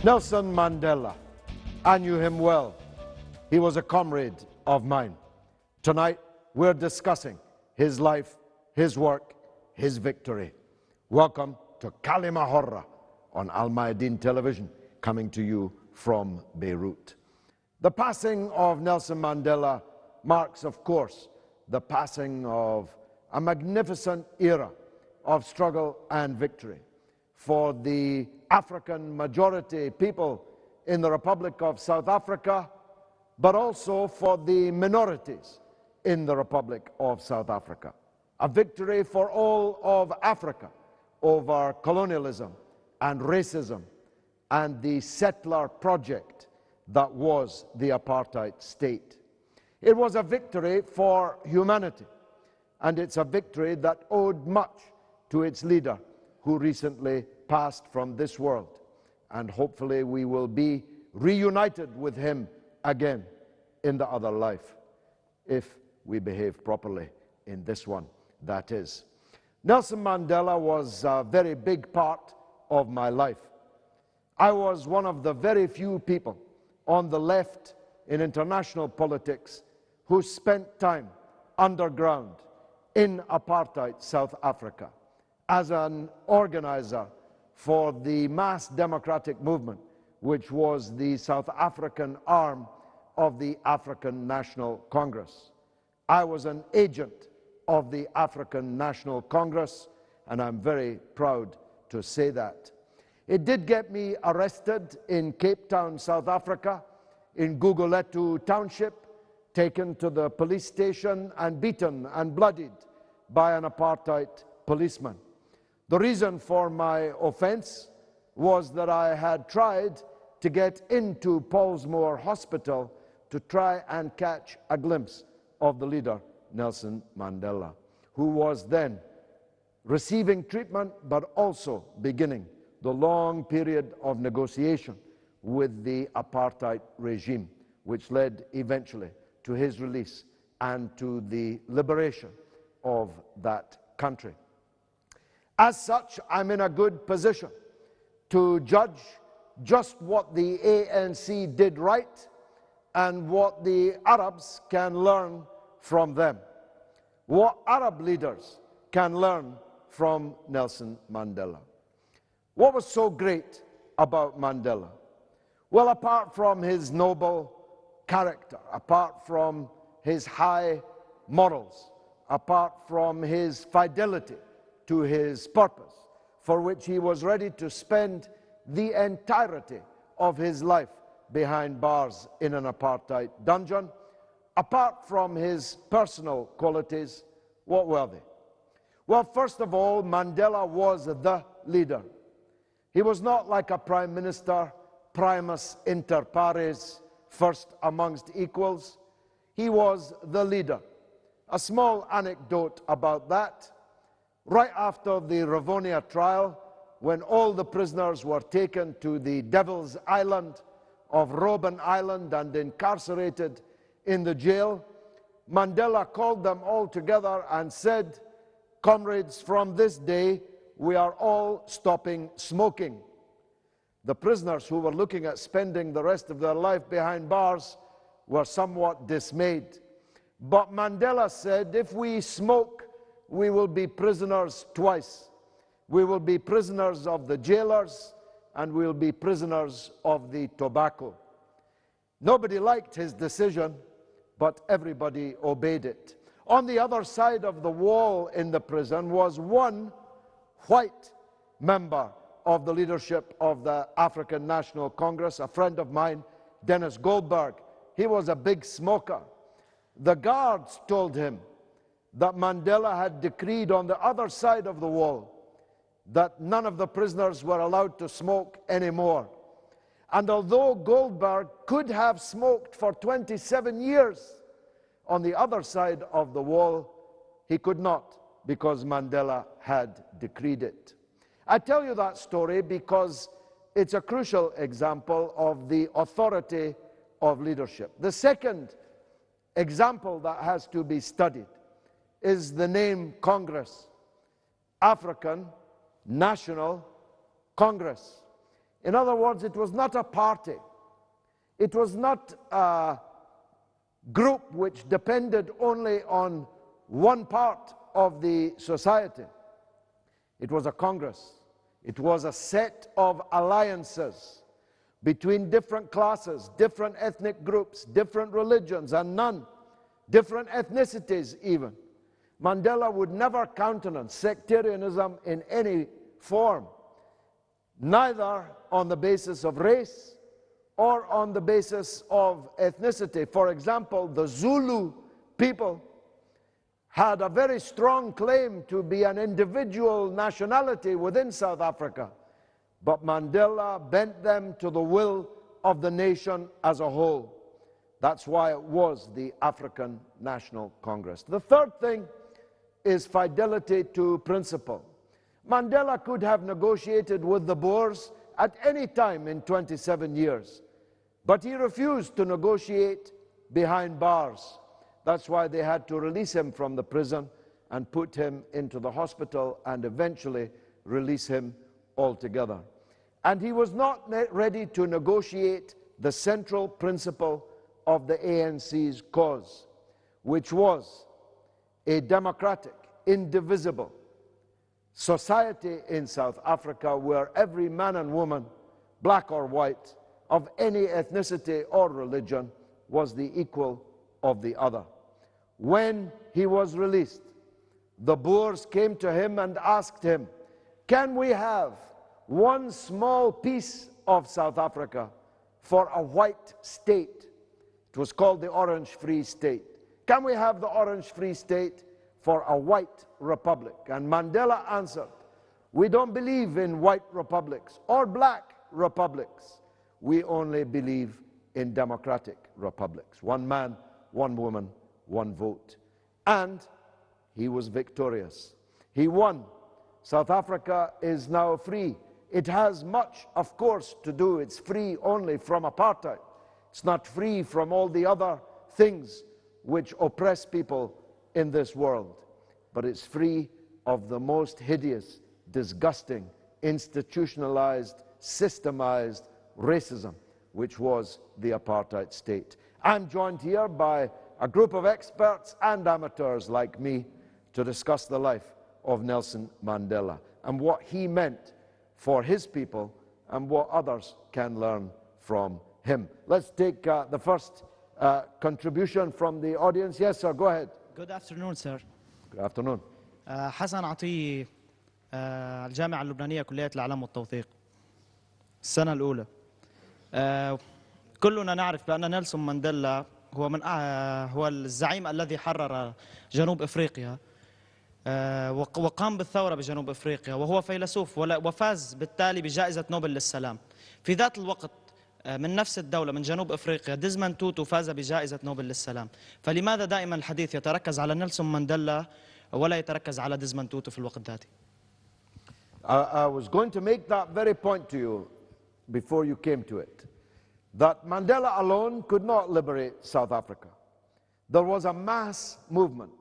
Nelson Mandela, I knew him well. He was a comrade of mine. Tonight, we're discussing his life, his work, his victory. Welcome to Kalima Horra on Al Mayadeen Television, coming to you from Beirut. The passing of Nelson Mandela marks, of course, the passing of a magnificent era of struggle and victory for the African majority people in the Republic of South Africa, but also for the minorities in the Republic of South Africa. A victory for all of Africa over colonialism and racism and the settler project that was the apartheid state. It was a victory for humanity, and it's a victory that owed much to its leader, who recently passed from this world. And hopefully we will be reunited with him again in the other life, if we behave properly in this one, that is. Nelson Mandela was a very big part of my life. I was one of the very few people on the left in international politics who spent time underground in apartheid South Africa as an organizer for the mass democratic movement, which was the South African arm of the African National Congress. I was an agent of the African National Congress, and I'm very proud to say that. It did get me arrested in Cape Town, South Africa, in Gugulethu Township, taken to the police station and beaten and bloodied by an apartheid policeman. The reason for my offense was that I had tried to get into Paulsmoor Hospital to try and catch a glimpse of the leader, Nelson Mandela, who was then receiving treatment but also beginning the long period of negotiation with the apartheid regime, which led eventually to his release and to the liberation of that country. As such, I'm in a good position to judge just what the ANC did right and what the Arabs can learn from them. What Arab leaders can learn from Nelson Mandela. What was so great about Mandela? Well, apart from his noble character, apart from his high morals, apart from his fidelity to his purpose, for which he was ready to spend the entirety of his life behind bars in an apartheid dungeon, apart from his personal qualities, what were they? Well, first of all, Mandela was the leader. He was not like a prime minister, primus inter pares, first amongst equals. He was the leader. A small anecdote about that. Right after the Rivonia trial, when all the prisoners were taken to the Devil's Island of Robben Island and incarcerated in the jail, Mandela called them all together and said, "Comrades, from this day, we are all stopping smoking." The prisoners who were looking at spending the rest of their life behind bars were somewhat dismayed. But Mandela said, if we smoke, we will be prisoners twice. We will be prisoners of the jailers, and we will be prisoners of the tobacco. Nobody liked his decision, but everybody obeyed it. On the other side of the wall in the prison was one white member of the leadership of the African National Congress, a friend of mine, Dennis Goldberg. He was a big smoker. The guards told him that Mandela had decreed on the other side of the wall that none of the prisoners were allowed to smoke anymore. And although Goldberg could have smoked for 27 years on the other side of the wall, he could not, because Mandela had decreed it. I tell you that story because it's a crucial example of the authority of leadership. The second example that has to be studied is the name Congress, African National Congress. In other words, it was not a party. It was not a group which depended only on one part of the society. It was a Congress. It was a set of alliances between different classes, different ethnic groups, different religions, and none, different ethnicities even. Mandela would never countenance sectarianism in any form, neither on the basis of race or on the basis of ethnicity. For example, the Zulu people had a very strong claim to be an individual nationality within South Africa, but Mandela bent them to the will of the nation as a whole. That's why it was the African National Congress. The third thing is fidelity to principle. Mandela could have negotiated with the Boers at any time in 27 years, but he refused to negotiate behind bars. That's why they had to release him from the prison and put him into the hospital and eventually release him altogether. And he was not ready to negotiate the central principle of the ANC's cause, which was a democratic, indivisible society in South Africa where every man and woman, black or white, of any ethnicity or religion, was the equal of the other. When he was released, the Boers came to him and asked him, "Can we have one small piece of South Africa for a white state?" It was called the Orange Free State. "Can we have the Orange Free State for a white republic?" And Mandela answered, "We don't believe in white republics or black republics. We only believe in democratic republics. One man, one woman, one vote." And he was victorious. He won. South Africa is now free. It has much, of course, to do. It's free only from apartheid. It's not free from all the other things which oppress people in this world. But it's free of the most hideous, disgusting, institutionalized, systemized racism, which was the apartheid state. I'm joined here by a group of experts and amateurs like me to discuss the life of Nelson Mandela and what he meant for his people and what others can learn from him. Let's take the first contribution from the audience. Yes, sir, go ahead. Good afternoon, sir. Good afternoon. حسن عطية الجامعة اللبنانية كلية العلم والتوثيق السنة الأولى. كلنا نعرف بأن نيلسون مانديلا هو الزعيم الذي حرر جنوب أفريقيا وقام بالثورة بجنوب أفريقيا، وهو فيلسوف وفاز بالتالي بجائزة نوبل للسلام. في ذات الوقت من نفس الدولة من جنوب أفريقيا ديزموند توتو فاز بجائزة نوبل للسلام. فلماذا دائما الحديث يتركز على نيلسون مانديلا ولا يتركز على ديزموند توتو في الوقت ذاته؟ I was going to make that very point to you before you came to it, that Mandela alone could not liberate South Africa. There was a mass movement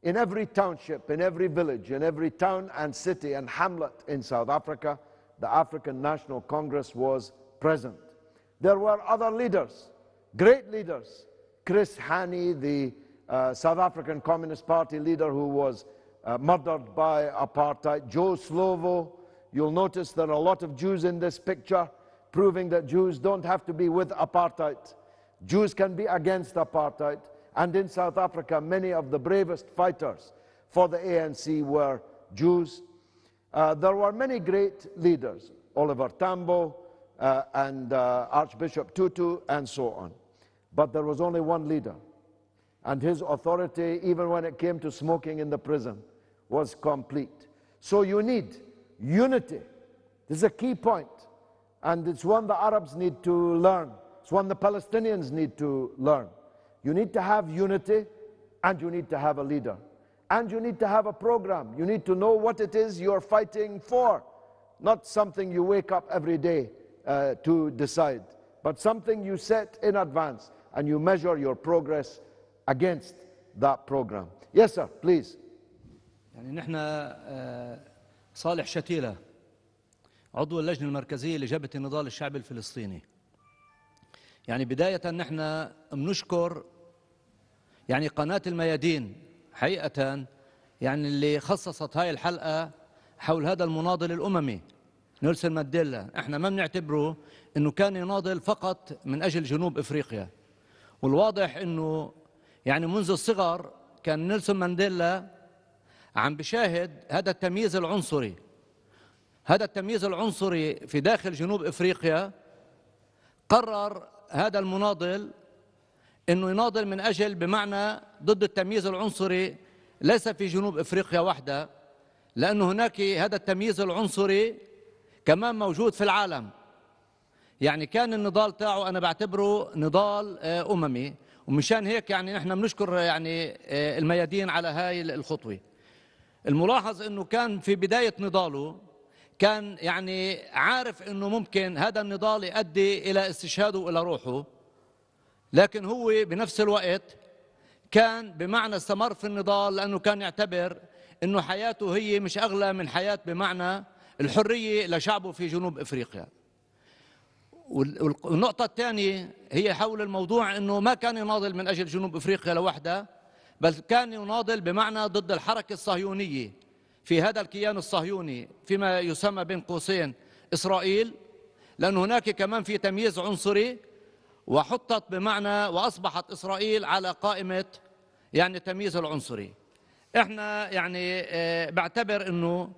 in every township, in every village, in every town and city and hamlet in South Africa. The African National Congress was present. There were other leaders, great leaders. Chris Hani, the South African Communist Party leader who was murdered by apartheid. Joe Slovo. You'll notice there are a lot of Jews in this picture, proving that Jews don't have to be with apartheid. Jews can be against apartheid. And in South Africa, many of the bravest fighters for the ANC were Jews. There were many great leaders, Oliver Tambo and Archbishop Tutu and so on. But there was only one leader. And his authority, even when it came to smoking in the prison, was complete. So you need unity. This is a key point. And it's one the Arabs need to learn. It's one the Palestinians need to learn. You need to have unity, and you need to have a leader. And you need to have a program. You need to know what it is you're fighting for. Not something you wake up every day to decide, but something you set in advance, and you measure your progress against that program. Yes, sir, please. يعني نحن صالح شتيلة عضو اللجنة المركزية لجبهة النضال الشعبي الفلسطيني. يعني بداية نحن بنشكر يعني قناة الميادين حقيقة، يعني اللي خصصت هاي الحلقة حول هذا المناضل الأممي نيلسون مانديلا. احنا ما بنعتبره انه كان يناضل فقط من اجل جنوب افريقيا، والواضح انه يعني منذ الصغر كان نيلسون مانديلا عم بشاهد هذا التمييز العنصري. هذا التمييز العنصري في داخل جنوب افريقيا. قرر هذا المناضل انه يناضل من اجل بمعنى ضد التمييز العنصري، ليس في جنوب افريقيا وحده، لانه هناك هذا التمييز العنصري كمان موجود في العالم. يعني كان النضال تاعه انا بعتبره نضال اممي، ومشان هيك يعني نحن بنشكر يعني الميادين على هاي الخطوه. الملاحظ انه كان في بدايه نضاله كان يعني عارف انه ممكن هذا النضال يؤدي الى استشهاده والى روحه، لكن هو بنفس الوقت كان بمعنى استمر في النضال لانه كان يعتبر انه حياته هي مش اغلى من حياه بمعنى الحريه لشعبه في جنوب افريقيا. والنقطة الثانية هي حول الموضوع انه ما كان يناضل من اجل جنوب افريقيا لوحده، بل كان يناضل بمعنى ضد الحركة الصهيونية في هذا الكيان الصهيوني فيما يسمى بين قوسين اسرائيل، لأن هناك كمان في تمييز عنصري، وحطت بمعنى واصبحت اسرائيل على قائمة يعني التمييز العنصري. احنا يعني بعتبر انه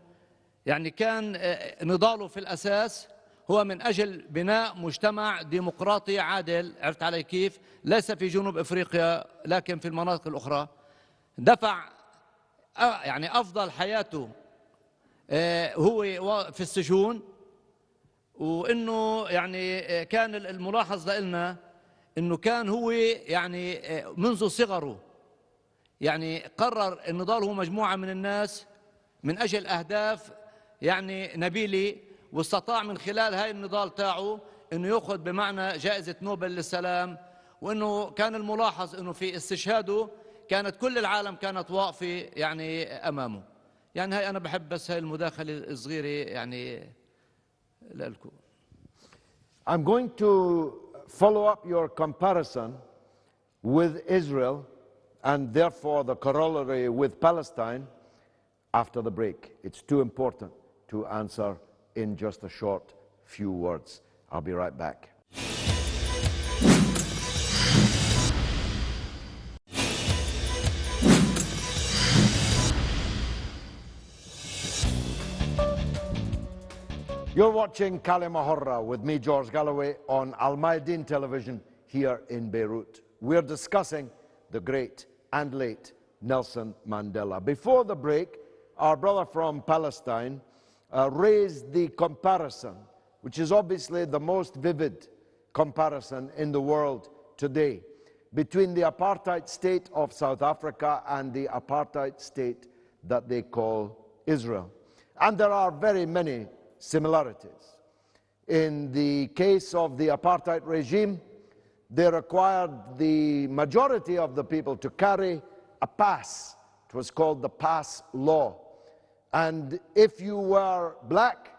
يعني كان نضاله في الاساس هو من أجل بناء مجتمع ديمقراطي عادل، عرفت علي كيف؟ ليس في جنوب إفريقيا لكن في المناطق الأخرى. دفع يعني أفضل حياته هو في السجون، وإنه يعني كان الملاحظ لنا إنه كان هو يعني منذ صغره يعني قرر النضال هو مجموعة من الناس من أجل أهداف يعني نبيلة، واستطاع من خلال هاي النضال تاعه انه ياخذ بمعنى جائزة نوبل للسلام. وانه كان الملاحظ انه في استشهاده كانت كل العالم كانت واقفة يعني امامه. يعني هاي انا بحب بس هاي المداخلة الصغيرة يعني لكم. I'm going to follow up your comparison with Israel and therefore the corollary with Palestine after the break. It's too important to answer in just a short few words. I'll be right back. You're watching Kalima Horra with me, George Galloway, on Al Mayadeen television here in Beirut. We're discussing the great and late Nelson Mandela. Before the break, our brother from Palestine raised the comparison, which is obviously the most vivid comparison in the world today, between the apartheid state of South Africa and the apartheid state that they call Israel. And there are very many similarities. In the case of the apartheid regime, they required the majority of the people to carry a pass. It was called the pass law. And if you were black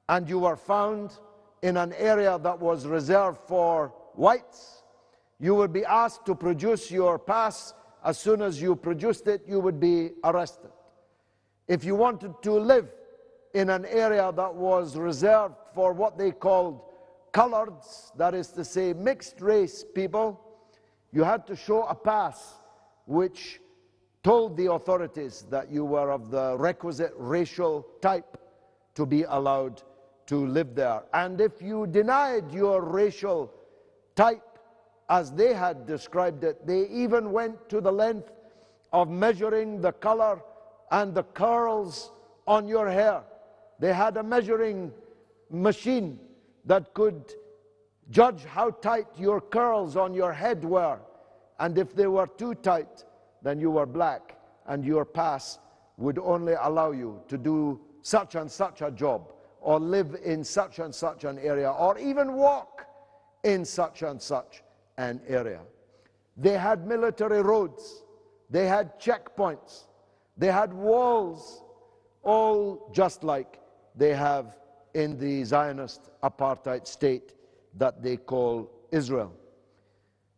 and you were found in an area that was reserved for whites, you would be asked to produce your pass. As soon as you produced it, you would be arrested. If you wanted to live in an area that was reserved for what they called coloreds, that is to say mixed race people, you had to show a pass which told the authorities that you were of the requisite racial type to be allowed to live there. And if you denied your racial type, as they had described it, they even went to the length of measuring the color and the curls on your hair. They had a measuring machine that could judge how tight your curls on your head were. And if they were too tight, then you were black, and your pass would only allow you to do such and such a job, or live in such and such an area, or even walk in such and such an area. They had military roads, they had checkpoints, they had walls, all just like they have in the Zionist apartheid state that they call Israel.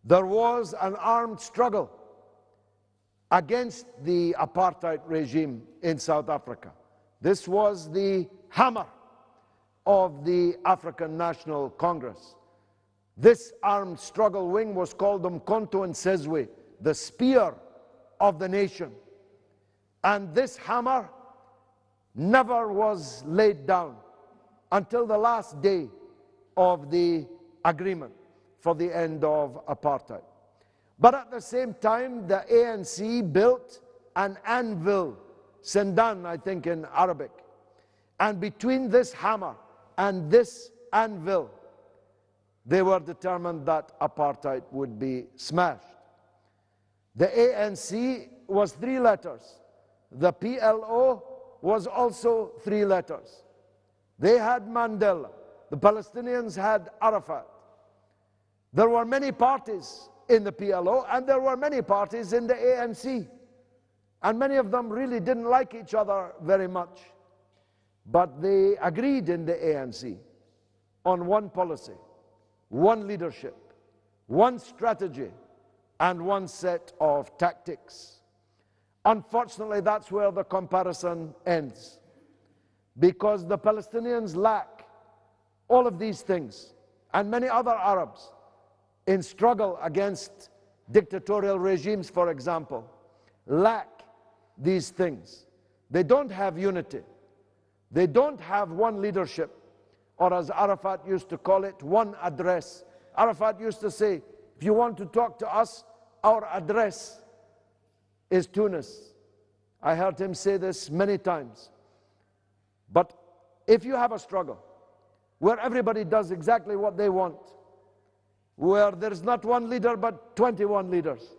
There was an armed struggle against the apartheid regime in South Africa. This was the hammer of the African National Congress. This armed struggle wing was called Umkhonto and Sizwe, the spear of the nation. And this hammer never was laid down until the last day of the agreement for the end of apartheid. But at the same time, the ANC built an anvil, Sendan, I think in Arabic. And between this hammer and this anvil, they were determined that apartheid would be smashed. The ANC was 3 letters. The PLO was also 3 letters. They had Mandela. The Palestinians had Arafat. There were many parties in the PLO, and there were many parties in the ANC. And many of them really didn't like each other very much. But they agreed in the ANC on one policy, one leadership, one strategy, and one set of tactics. Unfortunately, that's where the comparison ends, because the Palestinians lack all of these things, and many other Arabs in struggle against dictatorial regimes, for example, lack these things. They don't have unity. They don't have one leadership, or as Arafat used to call it, one address. Arafat used to say, if you want to talk to us, our address is Tunis. I heard him say this many times. But if you have a struggle where everybody does exactly what they want, where there's not one leader but 21 leaders,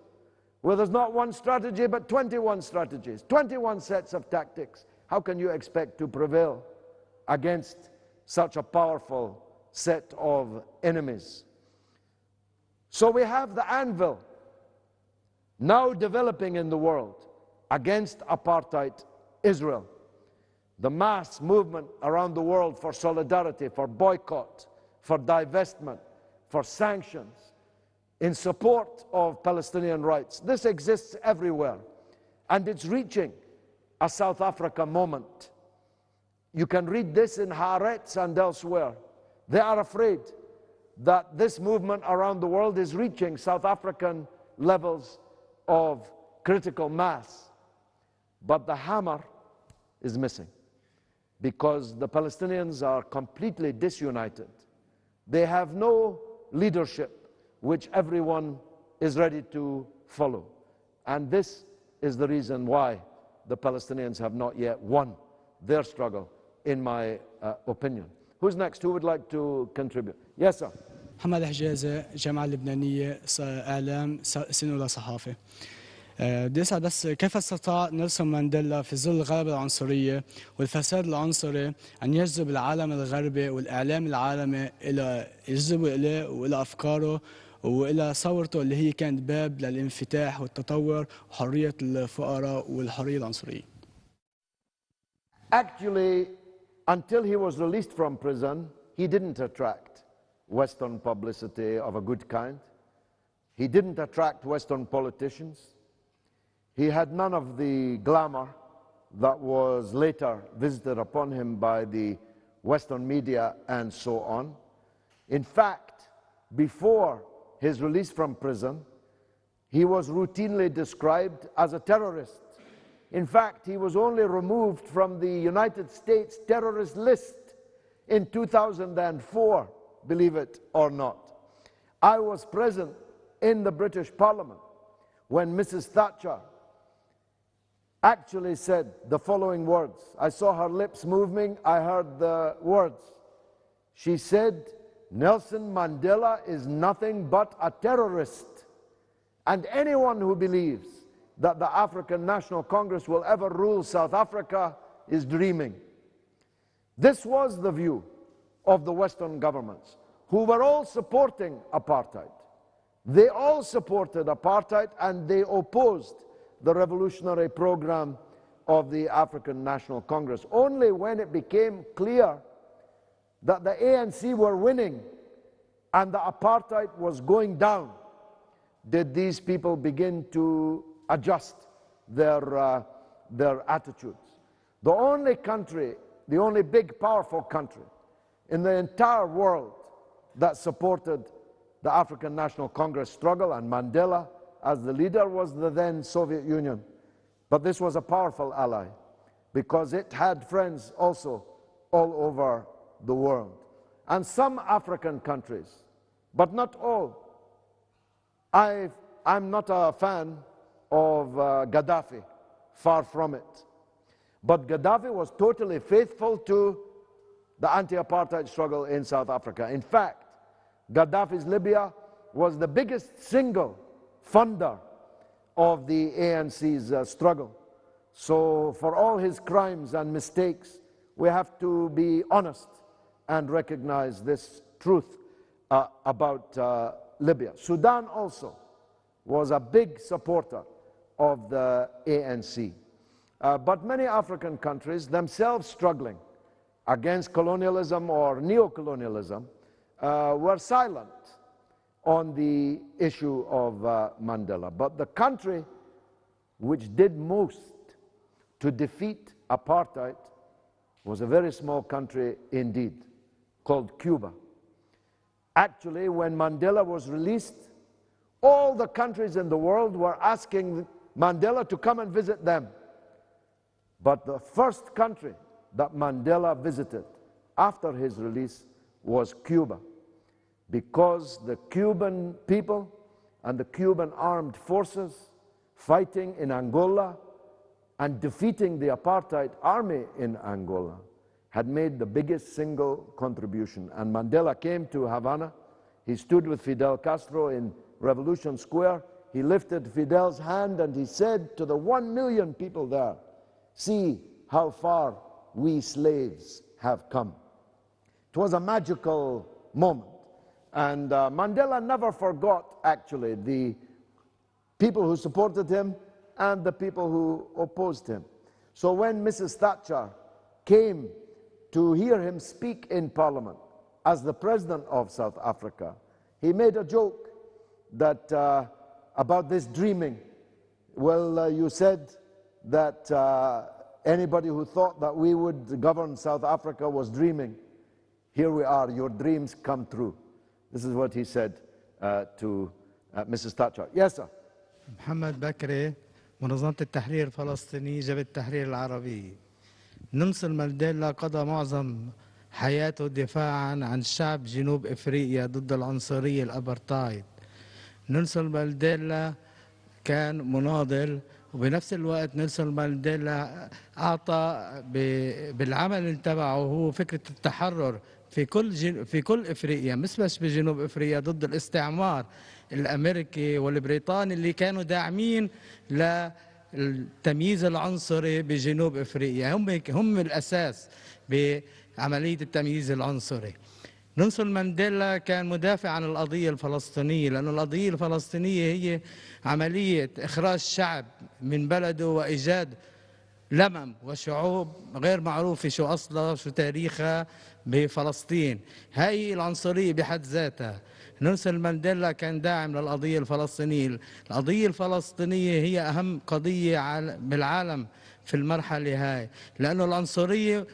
where there's not one strategy but 21 strategies, 21 sets of tactics, how can you expect to prevail against such a powerful set of enemies? So we have the anvil now developing in the world against apartheid Israel. The mass movement around the world for solidarity, for boycott, for divestment, for sanctions, in support of Palestinian rights. This exists everywhere, and it's reaching a South Africa moment. You can read this in Haaretz and elsewhere. They are afraid that this movement around the world is reaching South African levels of critical mass. But the hammer is missing, because the Palestinians are completely disunited. They have no leadership which everyone is ready to follow. And this is the reason why the Palestinians have not yet won their struggle, in my opinion. Who's next? Who would like to contribute? Yes, sir. محمد حجازة، جامعة اللبنانية، إعلام، سنة صحافة. بدي أسأل بس كيف استطاع نيلسون مانديلا في ظل الغلبة العنصرية والفساد العنصري أن يجذب العالم الغربي والإعلام العالمي إلى يجذبه إليه وإلى أفكاره وإلى ثورته اللي هي كانت باب للانفتاح والتطور وحرية الفقراء والحرية العنصرية؟ Actually, until he was released from prison, he didn't attract Western publicity of a good kind. He didn't attract Western politicians. He had none of the glamour that was later visited upon him by the Western media and so on. In fact, before his release from prison, he was routinely described as a terrorist. In fact, he was only removed from the United States terrorist list in 2004, believe it or not. I was present in the British Parliament when Mrs. Thatcher actually said the following words. I saw her lips moving, I heard the words. She said, Nelson Mandela is nothing but a terrorist. And anyone who believes that the African National Congress will ever rule South Africa is dreaming. This was the view of the Western governments, who were all supporting apartheid. They all supported apartheid, and they opposed the revolutionary program of the African National Congress. Only when it became clear that the ANC were winning and the apartheid was going down, did these people begin to adjust their attitudes. The only country, the only big powerful country in the entire world that supported the African National Congress struggle and Mandela as the leader was the then Soviet Union. But this was a powerful ally because it had friends also all over the world. And some African countries, but not all. I'm not a fan of Gaddafi, far from it. But Gaddafi was totally faithful to the anti-apartheid struggle in South Africa. In fact, Gaddafi's Libya was the biggest single funder of the ANC's struggle. So for all his crimes and mistakes, we have to be honest and recognize this truth about Libya. Sudan also was a big supporter of the ANC. But many African countries, themselves struggling against colonialism or neo-colonialism, were silent on the issue of Mandela. But the country which did most to defeat apartheid was a very small country indeed, called Cuba. Actually, when Mandela was released, all the countries in the world were asking Mandela to come and visit them. But the first country that Mandela visited after his release was Cuba, because the Cuban people and the Cuban armed forces fighting in Angola and defeating the apartheid army in Angola had made the biggest single contribution. And Mandela came to Havana. He stood with Fidel Castro in Revolution Square. He lifted Fidel's hand and he said to the 1 million people there, "See how far we slaves have come." It was a magical moment. And Mandela never forgot, actually, the people who supported him and the people who opposed him. So when Mrs. Thatcher came to hear him speak in Parliament as the President of South Africa, he made a joke that about this dreaming. Well, you said that anybody who thought that we would govern South Africa was dreaming. Here we are, your dreams come true. This is what he said to Mrs. Thatcher. Yes, sir. محمد بكري منظمة التحرير الفلسطيني جبهة التحرير العربي. نيلسون مانديلا قضى معظم حياته دفاعا عن شعب جنوب افريقيا ضد العنصرية الابرتايد. نيلسون مانديلا كان مناضل، وبنفس الوقت نيلسون مانديلا أعطى بالعمل تبعه هو فكرة التحرر في كل افريقيا، مش بس بجنوب افريقيا، ضد الاستعمار الامريكي والبريطاني اللي كانوا داعمين للتمييز العنصري بجنوب افريقيا. هم الاساس بعمليه التمييز العنصري. نيلسون مانديلا كان مدافع عن القضيه الفلسطينيه، لأن القضيه الفلسطينيه هي عمليه اخراج شعب من بلده وايجاد لمم وشعوب غير معروفه شو اصلها شو تاريخها بفلسطين. هاي العنصريه بحد ذاتها. نيلسون مانديلا كان داعم للقضيه الفلسطينيه. القضيه الفلسطينيه هي اهم قضيه بالعالم في المرحله هاي، لانه العنصريه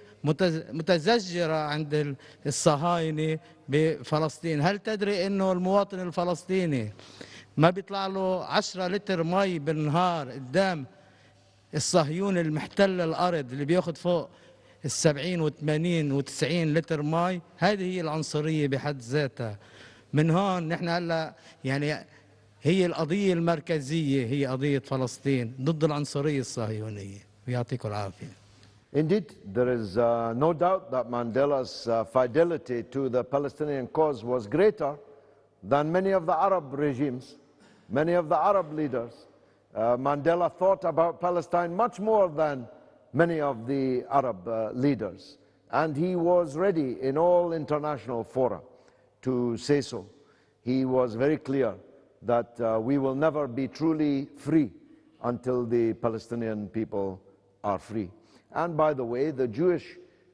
متزجره عند الصهاينه بفلسطين. هل تدري انه المواطن الفلسطيني ما بيطلع له 10 لتر مي بالنهار قدام الصهيوني المحتل الأرض اللي بياخد فوق 70 و80 و90 لتر مي؟ هذه هي العنصرية بحد ذاتها. من هون نحن هلا يعني هي القضية المركزية هي قضية فلسطين ضد العنصرية الصهيونية. ويعطيكم العافية. Indeed, there is no doubt that Mandela's fidelity to the Palestinian cause was greater than many of the Arab regimes, many of the Arab leaders. Mandela thought about Palestine much more than many of the Arab leaders. And he was ready in all international fora to say so. He was very clear that we will never be truly free until the Palestinian people are free. And by the way, the Jewish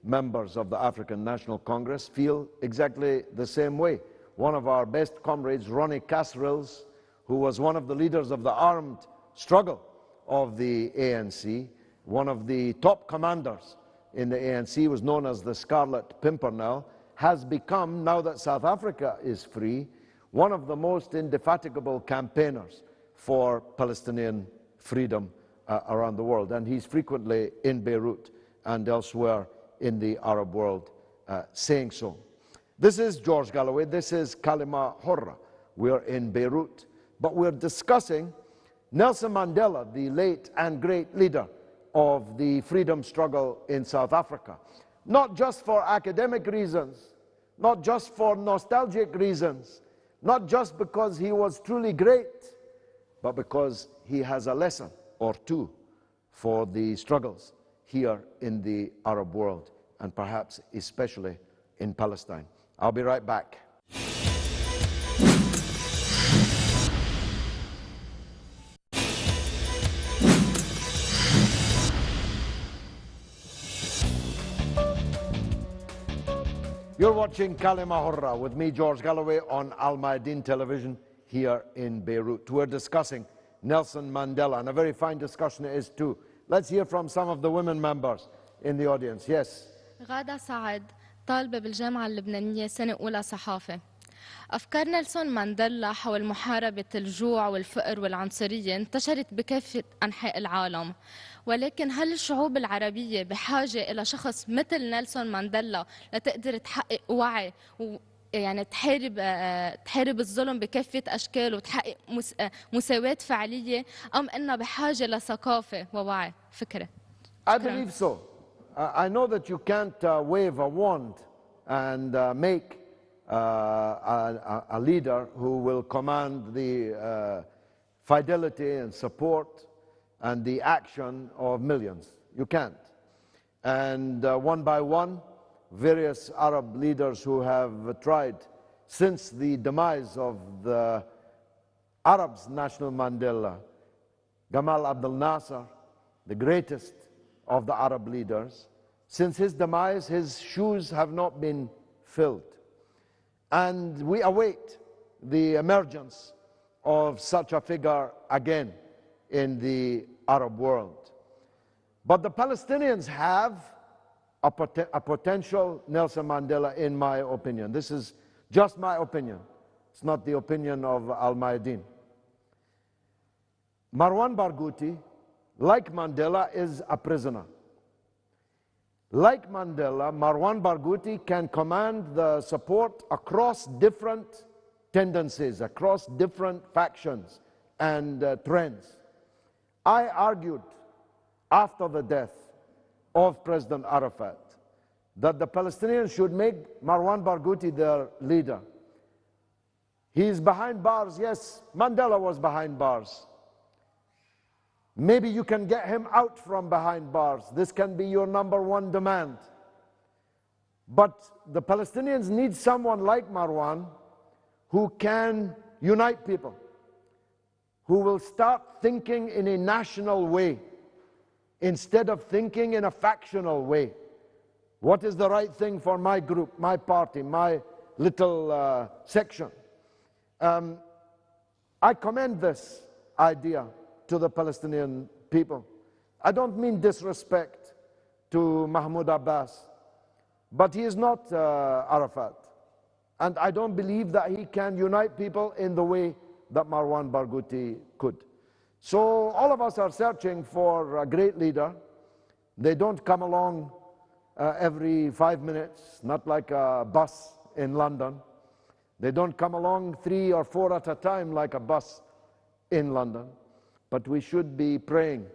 members of the African National Congress feel exactly the same way. One of our best comrades, Ronnie Casserills, who was one of the leaders of the armed struggle of the ANC, one of the top commanders in the ANC, was known as the Scarlet Pimpernel, has become, now that South Africa is free, one of the most indefatigable campaigners for Palestinian freedom around the world. And he's frequently in Beirut and elsewhere in the Arab world saying so. This is George Galloway, this is Kalima Horra. We're in Beirut, but we're discussing Nelson Mandela, the late and great leader of the freedom struggle in South Africa. Not just for academic reasons, not just for nostalgic reasons, not just because he was truly great, but because he has a lesson or two for the struggles here in the Arab world, and perhaps especially in Palestine. I'll be right back. You're watching Kalima Horra with me, George Galloway, on Al Mayadeen television here in Beirut. We're discussing Nelson Mandela, and a very fine discussion it is too. Let's hear from some of the women members in the audience. Yes. غادة سعد طالبة بالجامعة اللبنانية سنة أولى صحافة. أفكار نيلسون مانديلا حول محاربة الجوع والفقر والعنصرية انتشرت بكافة أنحاء العالم، ولكن هل الشعوب العربية بحاجة إلى شخص مثل نيلسون مانديلا لتقدر تحقق وعي يعني تحارب الظلم بكافة أشكاله وتحقق مساواة فعلية، أم أنها بحاجة لثقافة ووعي فكرة؟ I believe so. I know that you can't wave a wand and make a leader who will command the fidelity and support and the action of millions. You can't. And one by one, various Arab leaders who have tried since the demise of the Arabs' national Mandela, Gamal Abdel Nasser, the greatest of the Arab leaders, since his demise, his shoes have not been filled. And we await the emergence of such a figure again in the Arab world. But the Palestinians have a potential Nelson Mandela, in my opinion. This is just my opinion. It's not the opinion of Al Mayadeen. Marwan Barghouti, like Mandela, is a prisoner. Like Mandela, Marwan Barghouti can command the support across different tendencies, across different factions and trends. I argued after the death of President Arafat that the Palestinians should make Marwan Barghouti their leader. He is behind bars, yes, Mandela was behind bars. Maybe you can get him out from behind bars. This can be your number one demand. But the Palestinians need someone like Marwan who can unite people, who will start thinking in a national way instead of thinking in a factional way. What is the right thing for my group, my party, my little section? I commend this idea to the Palestinian people. I don't mean disrespect to Mahmoud Abbas, but he is not Arafat. And I don't believe that he can unite people in the way that Marwan Barghouti could. So all of us are searching for a great leader. They don't come along every 5 minutes, not like a bus in London. They don't come along 3 or 4 at a time like a bus in London. But we should be praying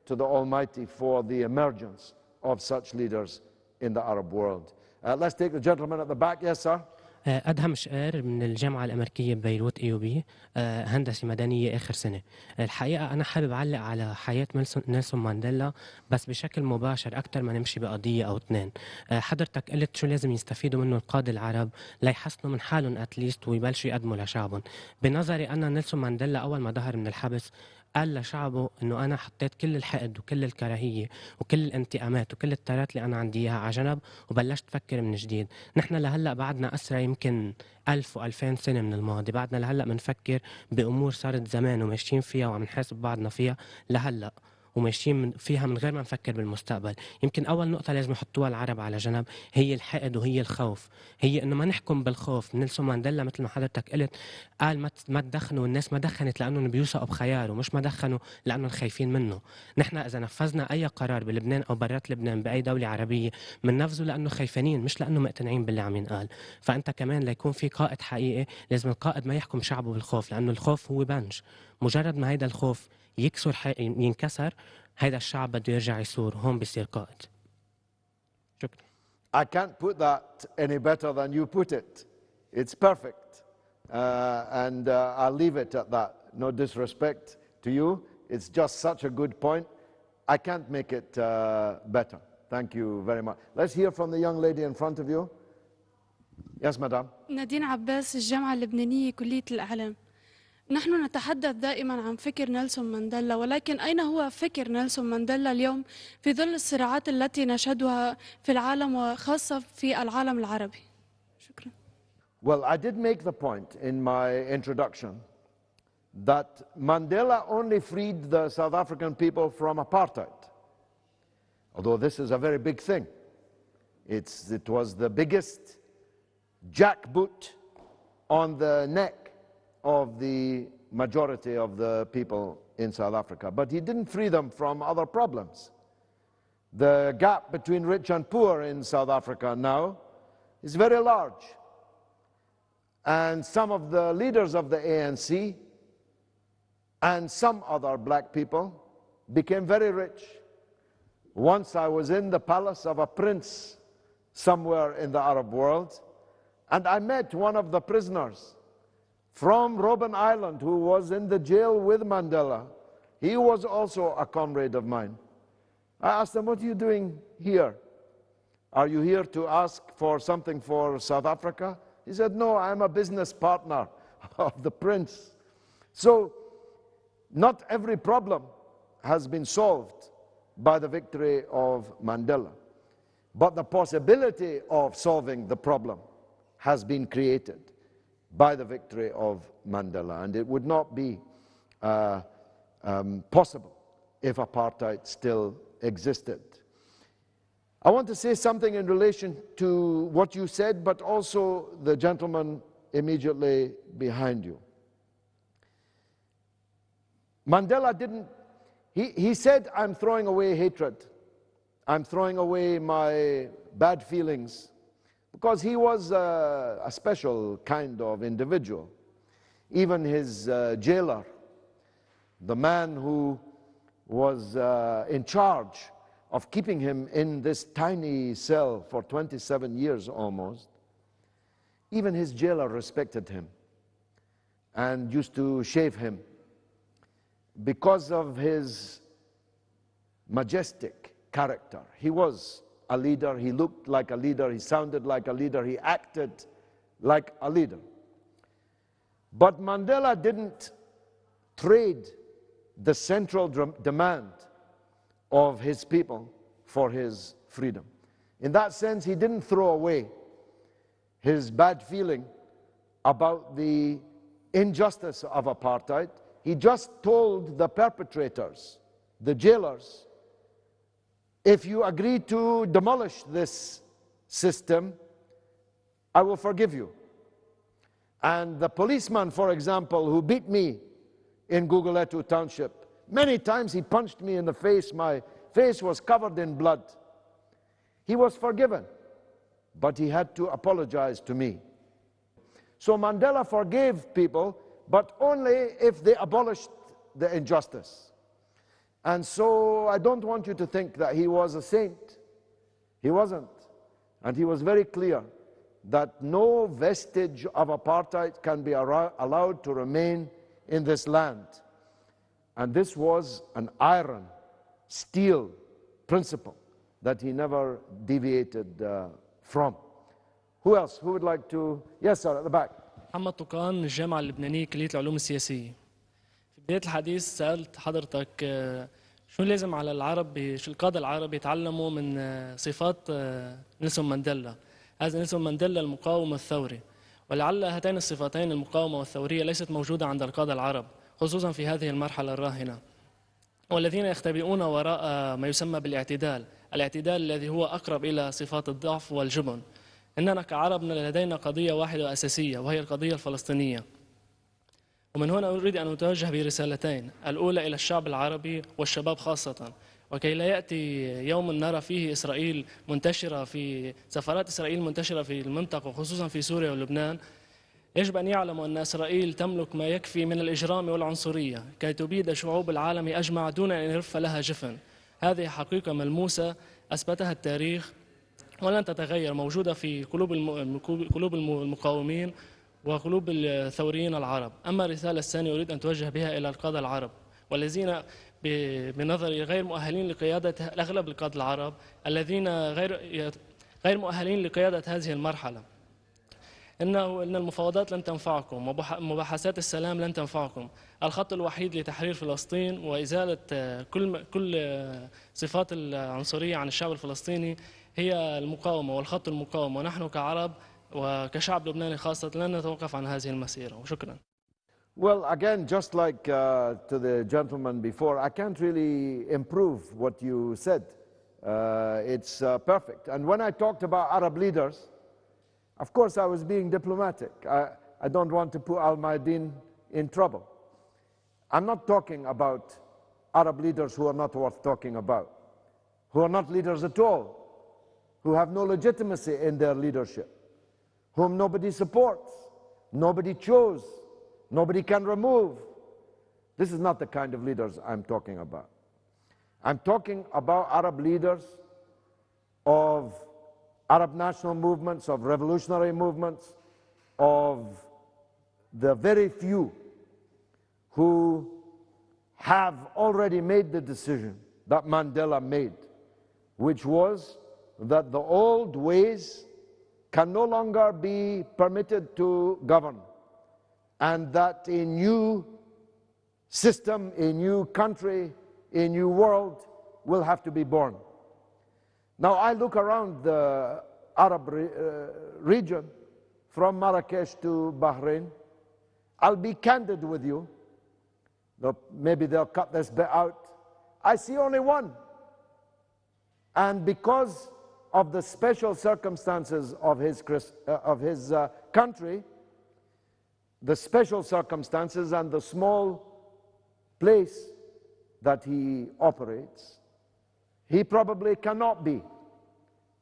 to the Almighty for the emergence of such leaders in the Arab world. Let's take the gentleman at the back. Yes, sir. أدهم شقار من الجامعة الأمريكية ببيروت إيوبي، هندسة مدنية آخر سنة. الحقيقة أنا حابب أعلق على حياة نيلسون مانديلا بس بشكل مباشر أكثر ما نمشي بقضية أو اثنين. حضرتك قلت شو لازم يستفيدوا منه القادة العرب ليحسنوا من حالهم أتليست ويبلشوا يقدموا لشعبهم. بنظري أنا نيلسون مانديلا أول ما ظهر من الحبس قال لشعبه انه انا حطيت كل الحقد وكل الكراهيه وكل الانتقامات وكل التارات اللي انا عندي اياها على جنب وبلشت افكر من جديد. نحن لهلا بعدنا اسرى يمكن 1000 و2000 سنه من الماضي، بعدنا لهلا بنفكر بامور صارت زمان وماشيين فيها وعم نحاسب بعضنا فيها لهلا وماشيين فيها من غير ما نفكر بالمستقبل. يمكن اول نقطه لازم يحطوها العرب على جنب هي الحقد وهي الخوف، هي انه ما نحكم بالخوف. نيلسون مانديلا مثل ما حضرتك قلت قال ما تدخنوا، والناس ما دخنت لانهم بيوثقوا بخياره، مش ما دخنوا لانهم خايفين منه. نحن اذا نفذنا اي قرار بلبنان او برات لبنان باي دوله عربيه بننفذه لانه خايفانين مش لانه مقتنعين باللي عم ينقال. فانت كمان ليكون في قائد حقيقي لازم القائد ما يحكم شعبه بالخوف، لانه الخوف هو بنج. مجرد ما هيدا الخوف ينكسر هيدا الشعب بده يرجع يثور، هون بيصير قائد. شكرا. I can't put that any better than you put it. It's perfect. And I'll leave it at that. No disrespect to you. It's just such a good point. I can't make it better. Thank you very much. Let's hear from the young lady in front of you. Yes, madam. نادين عباس، الجامعة اللبنانية، كلية العالم. نحن نتحدث دائما عن فكر نيلسون مانديلا، ولكن أين هو فكر نيلسون مانديلا اليوم في ظل الصراعات التي نشهدها في العالم وخاصة في العالم العربي؟ شكرا. Well, I did make the point in my introduction that Mandela only freed the South African people from apartheid. Although this is a very big thing. It was the biggest jackboot on the neck of the majority of the people in South Africa. But he didn't free them from other problems. The gap between rich and poor in South Africa now is very large. And some of the leaders of the ANC and some other black people became very rich. Once I was in the palace of a prince somewhere in the Arab world, and I met one of the prisoners from Robben Island who was in the jail with Mandela. He was also a comrade of mine. I asked him, what are you doing here? Are you here to ask for something for South Africa? He said, no, I'm a business partner of the prince. So not every problem has been solved by the victory of Mandela, but the possibility of solving the problem has been created by the victory of Mandela, and it would not be possible if apartheid still existed. I want to say something in relation to what you said, but also the gentleman immediately behind you. Mandela didn't, he said, I'm throwing away hatred. I'm throwing away my bad feelings, because he was a special kind of individual. Even his jailer, the man who was in charge of keeping him in this tiny cell for 27 years almost, even his jailer respected him and used to shave him because of his majestic character. He was a leader, he looked like a leader, he sounded like a leader, he acted like a leader. But Mandela didn't trade the central demand of his people for his freedom. In that sense, he didn't throw away his bad feeling about the injustice of apartheid. He just told the perpetrators, the jailers, if you agree to demolish this system, I will forgive you. And the policeman, for example, who beat me in Guguletu Township, many times he punched me in the face. My face was covered in blood. He was forgiven, but he had to apologize to me. So Mandela forgave people, but only if they abolished the injustice. And so I don't want you to think that he was a saint. He wasn't. And he was very clear that no vestige of apartheid can be allowed to remain in this land. And this was an iron, steel principle that he never deviated from. Who else? Who would like to? Yes, sir, at the back. محمد طوقان، الجامعة اللبنانية، كلية العلوم السياسية. في بداية الحديث سألت حضرتك شو لازم على العرب، شو القادة العرب يتعلموا من صفات نيلسون مانديلا. هذا نيلسون مانديلا المقاوم الثوري، ولعل هاتين الصفتين المقاومة والثورية ليست موجودة عند القادة العرب خصوصا في هذه المرحلة الراهنة، والذين يختبئون وراء ما يسمى بالاعتدال، الاعتدال الذي هو أقرب إلى صفات الضعف والجبن. إننا كعرب لدينا قضية واحدة أساسية وهي القضية الفلسطينية، ومن هنا أريد أن أتوجه برسالتين، الأولى إلى الشعب العربي والشباب خاصة، وكي لا يأتي يوم نرى فيه إسرائيل منتشرة في سفارات إسرائيل منتشرة في المنطقة وخصوصا في سوريا ولبنان، يجب أن يعلموا أن إسرائيل تملك ما يكفي من الإجرام والعنصرية كي تبيد شعوب العالم أجمع دون أن يرف لها جفن. هذه حقيقة ملموسة أثبتها التاريخ ولن تتغير، موجودة في قلوب المقاومين وقلوب الثوريين العرب. أما الرسالة الثانية أريد أن توجه بها إلى القادة العرب والذين بنظري غير مؤهلين لقيادة، أغلب القادة العرب الذين غير مؤهلين لقيادة هذه المرحلة. إن المفاوضات لن تنفعكم ومباحثات السلام لن تنفعكم. الخط الوحيد لتحرير فلسطين وإزالة كل صفات العنصرية عن الشعب الفلسطيني هي المقاومة والخط المقاوم، ونحن كعرب وكشعب لبناني خاصة لن نتوقف عن هذه المسيرة. وشكرا. Well, again, just like to the gentleman before, I can't really improve what you said. It's perfect. And when I talked about Arab leaders, of course I was being diplomatic. I don't want to put Al-Maidin in trouble. I'm not talking about Arab leaders who are not worth talking about, who are not leaders at all, who have no legitimacy in their leadership, whom nobody supports, nobody chose, nobody can remove. This is not the kind of leaders I'm talking about. I'm talking about Arab leaders of Arab national movements, of revolutionary movements, of the very few who have already made the decision that Mandela made, which was that the old ways can no longer be permitted to govern, and that a new system, a new country, a new world will have to be born. Now I look around the Arab region, from Marrakesh to Bahrain. I'll be candid with you. Maybe they'll cut this bit out. I see only one. And because of the special circumstances of his country, the special circumstances and the small place that he operates, he probably cannot be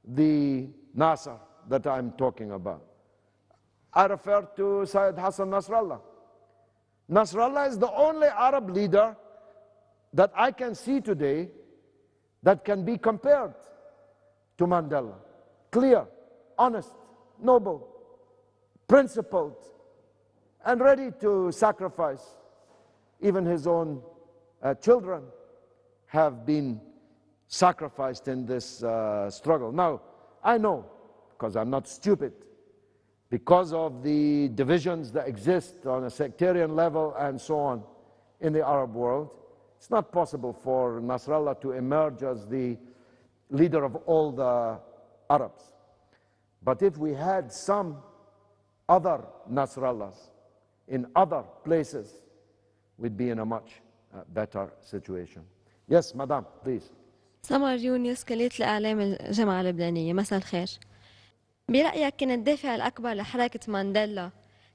the Nasser that I'm talking about. I refer to Syed Hassan Nasrallah. Nasrallah is the only Arab leader that I can see today that can be compared to Mandela. Clear, honest, noble, principled, and ready to sacrifice. Even his own children have been sacrificed in this struggle. Now, I know, because I'm not stupid, because of the divisions that exist on a sectarian level and so on in the Arab world, it's not possible for Nasrallah to emerge as the leader of all the Arabs. But if we had some other Nasrallahs in other places, we'd be in a much better situation. Yes, madam, please. سمر يونس، كلية الإعلام الجامعة اللبنانية. مساء الخير. برأيك كان الدافع الأكبر لحركة مانديلا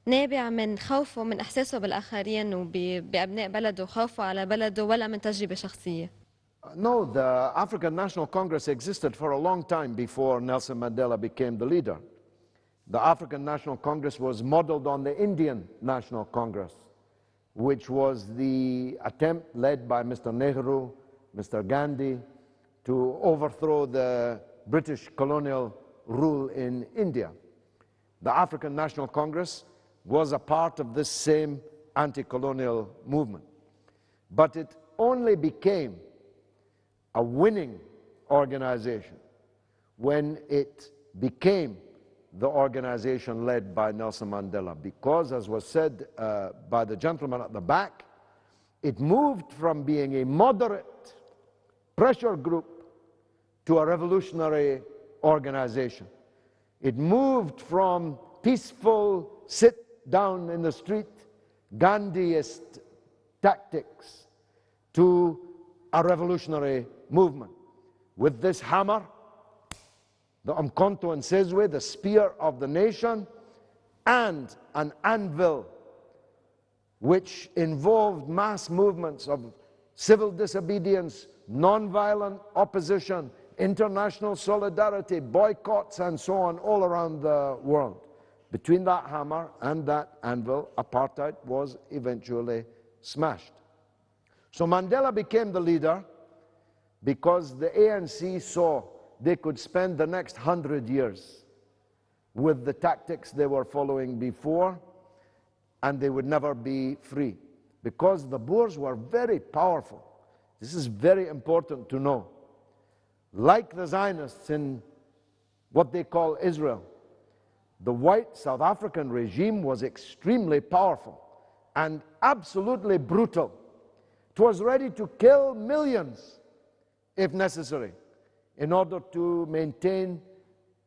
نابع من خوفه من إحساسه بالآخرين وبأبناء بلده، خوفه على بلده، ولا من تجربة شخصية؟ No, the African National Congress existed for a long time before Nelson Mandela became the leader. The African National Congress was modeled on the Indian National Congress, which was the attempt led by Mr. Nehru, Mr. Gandhi, to overthrow the British colonial rule in India. The African National Congress was a part of this same anti-colonial movement. But it only became a winning organization when it became the organization led by Nelson Mandela, because, as was said by the gentleman at the back, It moved from being a moderate pressure group to a revolutionary organization. It moved from peaceful sit down in the street Gandhiist tactics to a revolutionary movement. With this hammer, the Umkhonto and Sizwe, the spear of the nation, and an anvil which involved mass movements of civil disobedience, nonviolent opposition, international solidarity, boycotts, and so on all around the world. Between that hammer and that anvil, apartheid was eventually smashed. So Mandela became the leader because the ANC saw they could spend the next 100 years with the tactics they were following before, and they would never be free. Because the Boers were very powerful. This is very important to know. Like the Zionists in what they call Israel, the white South African regime was extremely powerful and absolutely brutal. It was ready to kill millions, if necessary, in order to maintain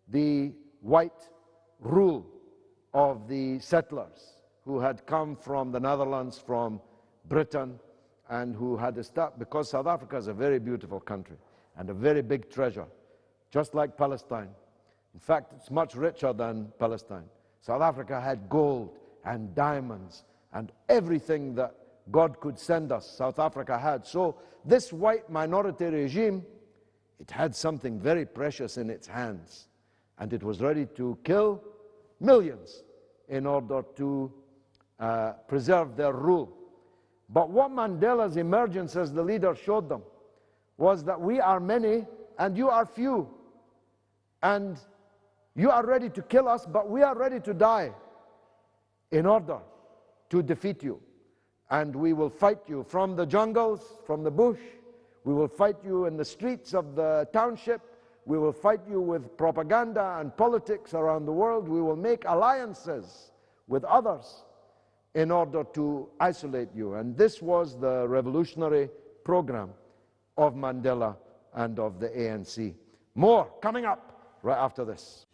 the white rule of the settlers who had come from the Netherlands, from Britain, and who had established, because South Africa is a very beautiful country and a very big treasure, just like Palestine. In fact, it's much richer than Palestine. South Africa had gold and diamonds and everything that God could send us, South Africa had. So this white minority regime, it had something very precious in its hands, and it was ready to kill millions in order to preserve their rule. But what Mandela's emergence as the leader showed them was that we are many and you are few. And you are ready to kill us, but we are ready to die in order to defeat you. And we will fight you from the jungles, from the bush. We will fight you in the streets of the township. We will fight you with propaganda and politics around the world. We will make alliances with others in order to isolate you. And this was the revolutionary program of Mandela and of the ANC. More coming up right after this.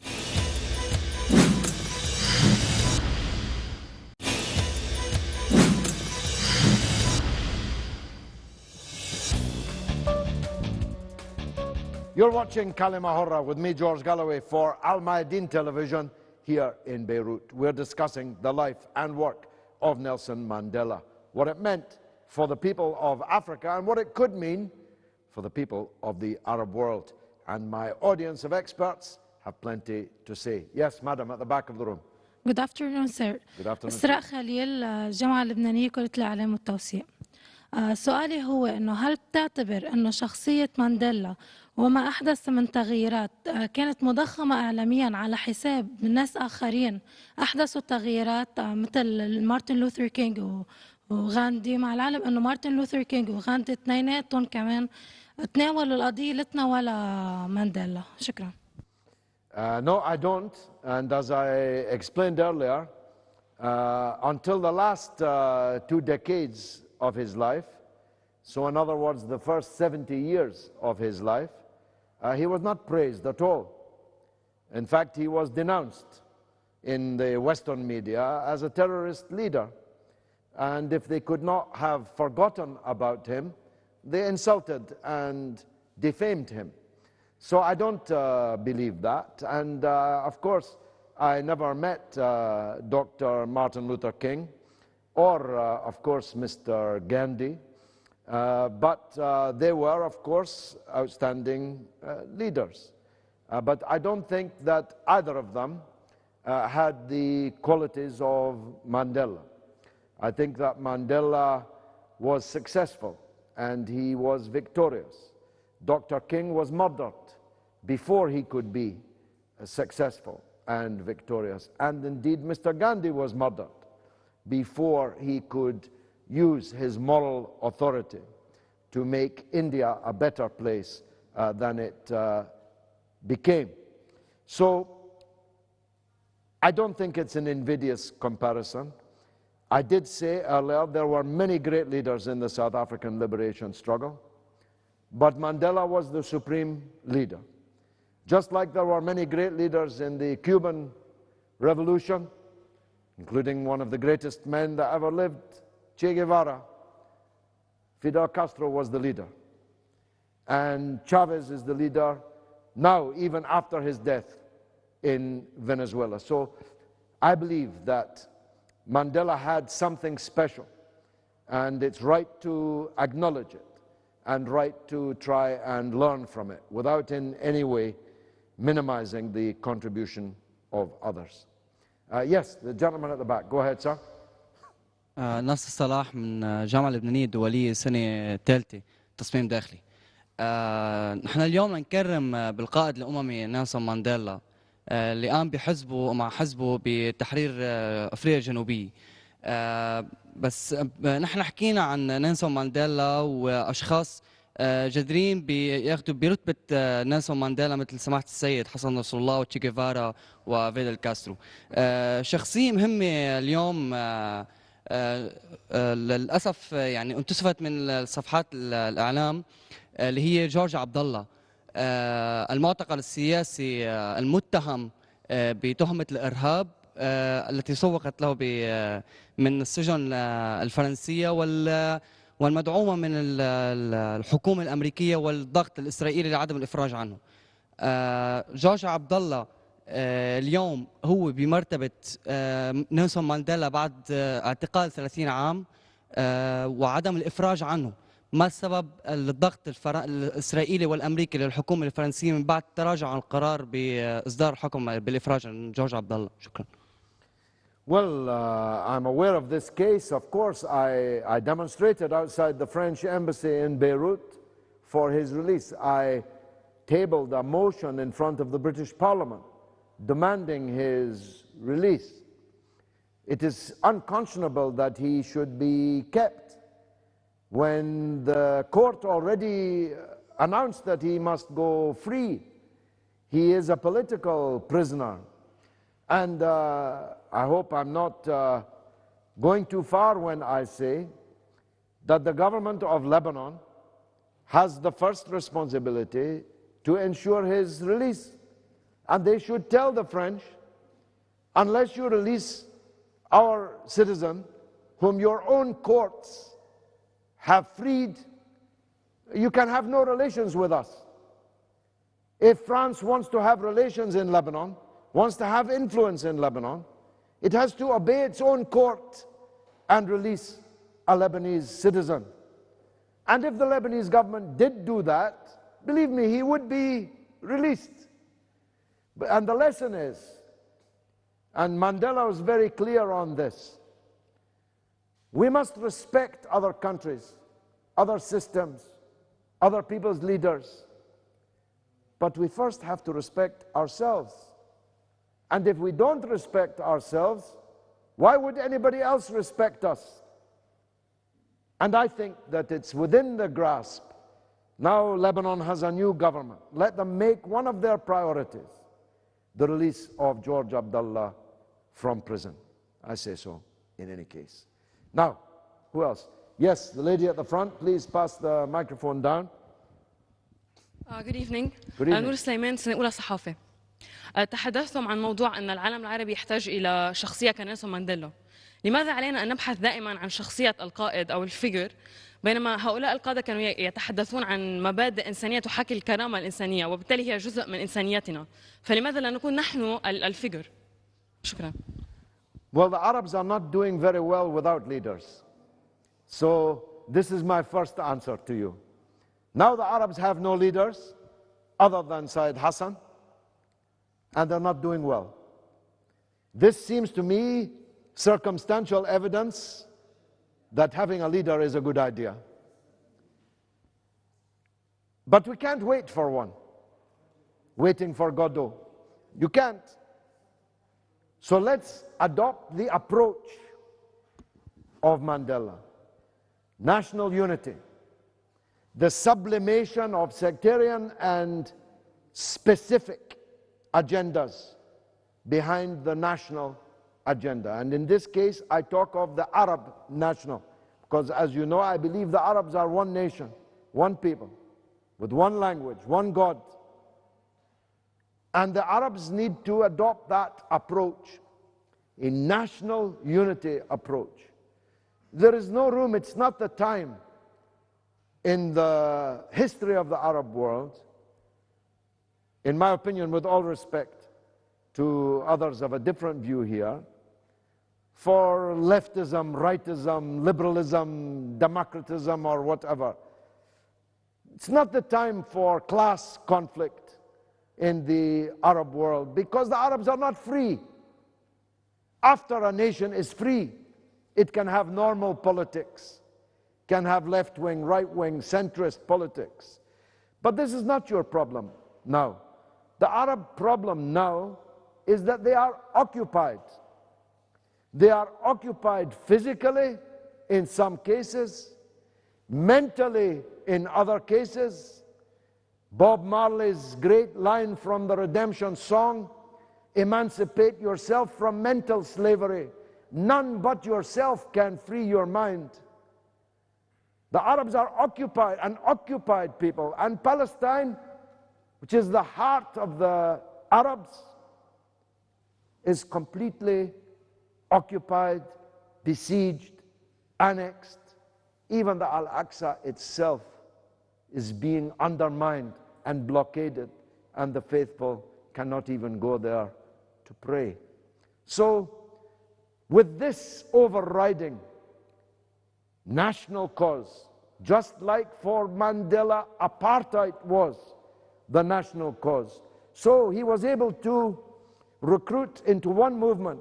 You're watching Kalima Horra with me, George Galloway, for Al Mayadeen Television here in Beirut. We're discussing the life and work of Nelson Mandela, what it meant for the people of Africa and what it could mean for the people of the Arab world. And my audience of experts have plenty to say. Yes, madam, at the back of the room. Good afternoon, sir. Good afternoon. إسراء خليل، الجامعة اللبنانية كلية الإعلام والتوسيع. سؤالي هو إنه هل بتعتبر إنه شخصية مانديلا وما أحدث من تغييرات كانت مضخمة إعلاميا على حساب ناس آخرين أحدثوا تغييرات مثل مارتن لوثر كينغ وغاندي، مع العلم إنه مارتن لوثر كينغ وغاندي اثنيناتهم كمان تناولوا القضية اللي تناولها مانديلا؟ شكرا. No, I don't. And as I explained earlier, until the last 2 decades of his life, so in other words, the first 70 years of his life, he was not praised at all. In fact, he was denounced in the Western media as a terrorist leader. And if they could not have forgotten about him, they insulted and defamed him. So I don't believe that. And of course, I never met Dr. Martin Luther King or, of course, Mr. Gandhi. But they were, of course, outstanding leaders. But I don't think that either of them had the qualities of Mandela. I think that Mandela was successful and he was victorious. Dr. King was murdered before he could be successful and victorious. And indeed, Mr. Gandhi was murdered before he could use his moral authority to make India a better place than it became. So I don't think it's an invidious comparison. I did say earlier there were many great leaders in the South African liberation struggle, but Mandela was the supreme leader. Just like there were many great leaders in the Cuban Revolution, including one of the greatest men that ever lived, Che Guevara, Fidel Castro was the leader. And Chavez is the leader now, even after his death in Venezuela. So I believe that Mandela had something special, and it's right to acknowledge it and right to try and learn from it without in any way minimizing the contribution of others. Yes, the gentleman at the back. Go ahead, sir. ناصر صلاح من الجامعة اللبنانية الدولية سنة ثالثة تصميم داخلي. نحن اليوم نكرم بالقائد الأممي نيلسون مانديلا اللي قام بحزبه مع حزبه بتحرير أفريقيا الجنوبية. بس نحن حكينا عن نيلسون مانديلا وأشخاص جديرين بياخذوا برتبة نيلسون مانديلا مثل سماحة السيد حسن نصر الله وتشي جيفارا وفيدل كاسترو. شخصية مهمة اليوم للأسف يعني انتسفت من صفحات الإعلام اللي هي جورج عبد الله المعتقل السياسي المتهم بتهمة الإرهاب التي سوقت له من السجن الفرنسية والمدعومة من الحكومة الأمريكية والضغط الإسرائيلي لعدم الإفراج عنه. جورج عبد الله اليوم هو بمرتبة نيلسون مانديلا بعد اعتقال 30 عام وعدم الإفراج عنه. ما السبب الضغط الإسرائيلي والأمريكي للحكومة الفرنسية من بعد تراجع عن القرار بإصدار حكم بالإفراج عن جورج عبد الله؟ شكرا. Well, I'm aware of this case. Of course, I demonstrated outside the French embassy in Beirut for his release. I tabled a motion in front of the British Parliament demanding his release. It is unconscionable that he should be kept when the court already announced that he must go free. He is a political prisoner. And I hope I'm not going too far when I say that the government of Lebanon has the first responsibility to ensure his release. And they should tell the French, unless you release our citizen whom your own courts have freed, you can have no relations with us. If France wants to have relations in Lebanon, wants to have influence in Lebanon, it has to obey its own court and release a Lebanese citizen. And if the Lebanese government did do that, believe me, he would be released. And the lesson is, and Mandela was very clear on this, we must respect other countries, other systems, other people's leaders, but we first have to respect ourselves. And if we don't respect ourselves, why would anybody else respect us? And I think that it's within the grasp. Now Lebanon has a new government. Let them make one of their priorities the release of George Abdullah from prison. I say so in any case. Now, who else? Yes, the lady at the front, please pass the microphone down. Good evening. Good evening. نور سليمان سنة أولى صحافة. تحدثتم عن موضوع أن العالم العربي يحتاج إلى شخصية كنيلسون مانديلا. لماذا علينا أن نبحث دائما عن شخصية القائد أو الفيجر بينما هؤلاء القادة كانوا يتحدثون عن مبادئ إنسانية تحاكي الكرامة الإنسانية وبالتالي هي جزء من إنسانيتنا. فلماذا لا نكون نحن الفيجر؟ شكرا. Well, the Arabs are not doing very well without leaders. So this is my first answer to you. Now the Arabs have no leaders other than Sayyid Hassan, and they're not doing well. This seems to me circumstantial evidence that having a leader is a good idea. But we can't wait for one, waiting for Godot. You can't. So let's adopt the approach of Mandela. National unity, the sublimation of sectarian and specific agendas behind the national agenda. And in this case, I talk of the Arab national, because as you know, I believe the Arabs are one nation, one people, with one language, one God. And the Arabs need to adopt that approach, a national unity approach. There is no room, it's not the time in the history of the Arab world, in my opinion, with all respect to others of a different view here, for leftism, rightism, liberalism, democratism, or whatever. It's not the time for class conflict in the Arab world, because the Arabs are not free. After a nation is free, it can have normal politics, can have left-wing, right-wing, centrist politics. But this is not your problem now. The Arab problem now is that they are occupied. They are occupied physically in some cases, mentally in other cases. Bob Marley's great line from the Redemption Song, emancipate yourself from mental slavery. None but yourself can free your mind. The Arabs are occupied, an occupied people, and Palestine, which is the heart of the Arabs, is completely occupied, besieged, annexed. Even the Al-Aqsa itself is being undermined and blockaded, and the faithful cannot even go there to pray. So, with this overriding national cause, just like for Mandela, apartheid was the national cause. So he was able to recruit into one movement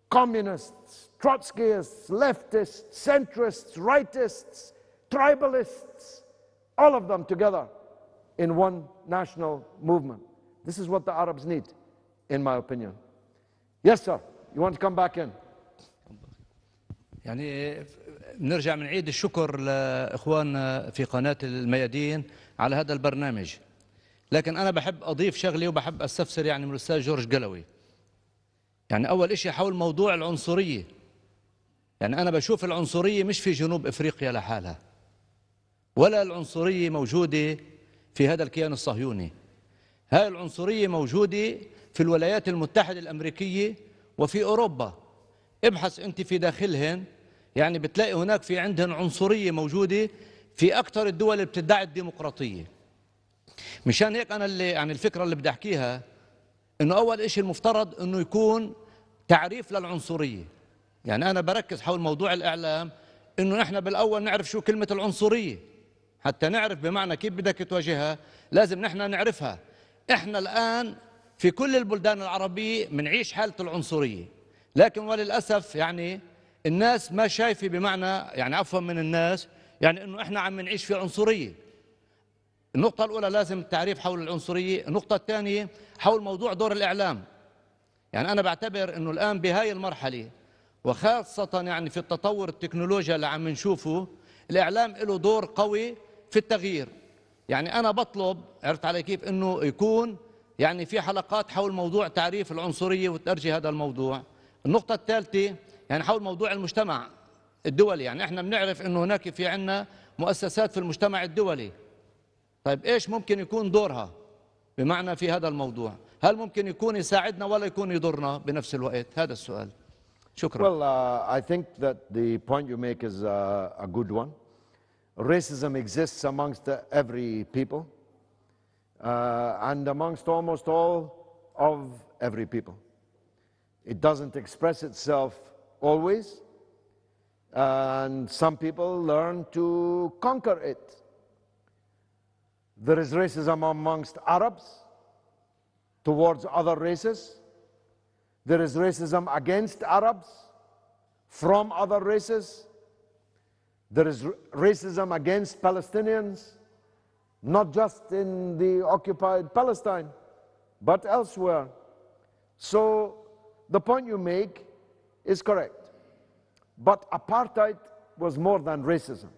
communists, Trotskyists, leftists, centrists, rightists, tribalists, all of them together in one national movement. This is what the Arabs need, in my opinion. Yes, sir. You want to come back in? يعني نرجع من عيد الشكر لإخواننا في قناة الميادين على هذا البرنامج. لكن أنا بحب أضيف شغلي وبحب أستفسر يعني من الأستاذ جورج جالوي. يعني أول إشي حول موضوع العنصرية. يعني أنا بشوف العنصرية مش في جنوب إفريقيا لحالها، ولا العنصرية موجودة في هذا الكيان الصهيوني. هاي العنصرية موجودة في الولايات المتحدة الأمريكية وفي أوروبا. ابحث أنت في داخلهن، يعني بتلاقي هناك في عندهن عنصرية موجودة في أكثر الدول اللي بتدعي الديمقراطية. مشان هيك أنا يعني الفكرة اللي بدي أحكيها إنه أول إشي المفترض إنه يكون تعريف للعنصرية. يعني أنا بركز حول موضوع الإعلام إنه نحن بالأول نعرف شو كلمة العنصرية، حتى نعرف بمعنى كيف بدك تواجهها لازم نحن نعرفها. إحنا الآن في كل البلدان العربية بنعيش حالة العنصرية، لكن وللأسف يعني الناس ما شايفة بمعنى يعني عفوا من الناس يعني إنه إحنا عم نعيش في عنصرية. النقطة الأولى لازم التعريف حول العنصرية. النقطة الثانية حول موضوع دور الإعلام. يعني أنا بعتبر إنه الآن بهاي المرحلة وخاصة يعني في التطور التكنولوجيا اللي عم نشوفه، الإعلام له دور قوي في التغيير. يعني أنا بطلب، عرفت علي كيف، إنه يكون يعني في حلقات حول موضوع تعريف العنصرية وترجي هذا الموضوع. النقطة الثالثة يعني حول موضوع المجتمع الدولي. يعني احنا بنعرف انه هناك في عنا مؤسسات في المجتمع الدولي. طيب ايش ممكن يكون دورها بمعنى في هذا الموضوع؟ هل ممكن يكون يساعدنا ولا يكون يضرنا بنفس الوقت؟ هذا السؤال. شكرا. Well, I think that the point you make is a good one. Racism exists amongst every people and amongst almost all of every people. It doesn't express itself always, and some people learn to conquer it. There is racism amongst Arabs towards other races. There is racism against Arabs from other races. There is racism against Palestinians, not just in the occupied Palestine, but elsewhere. So the point you make is correct. But apartheid was more than racism.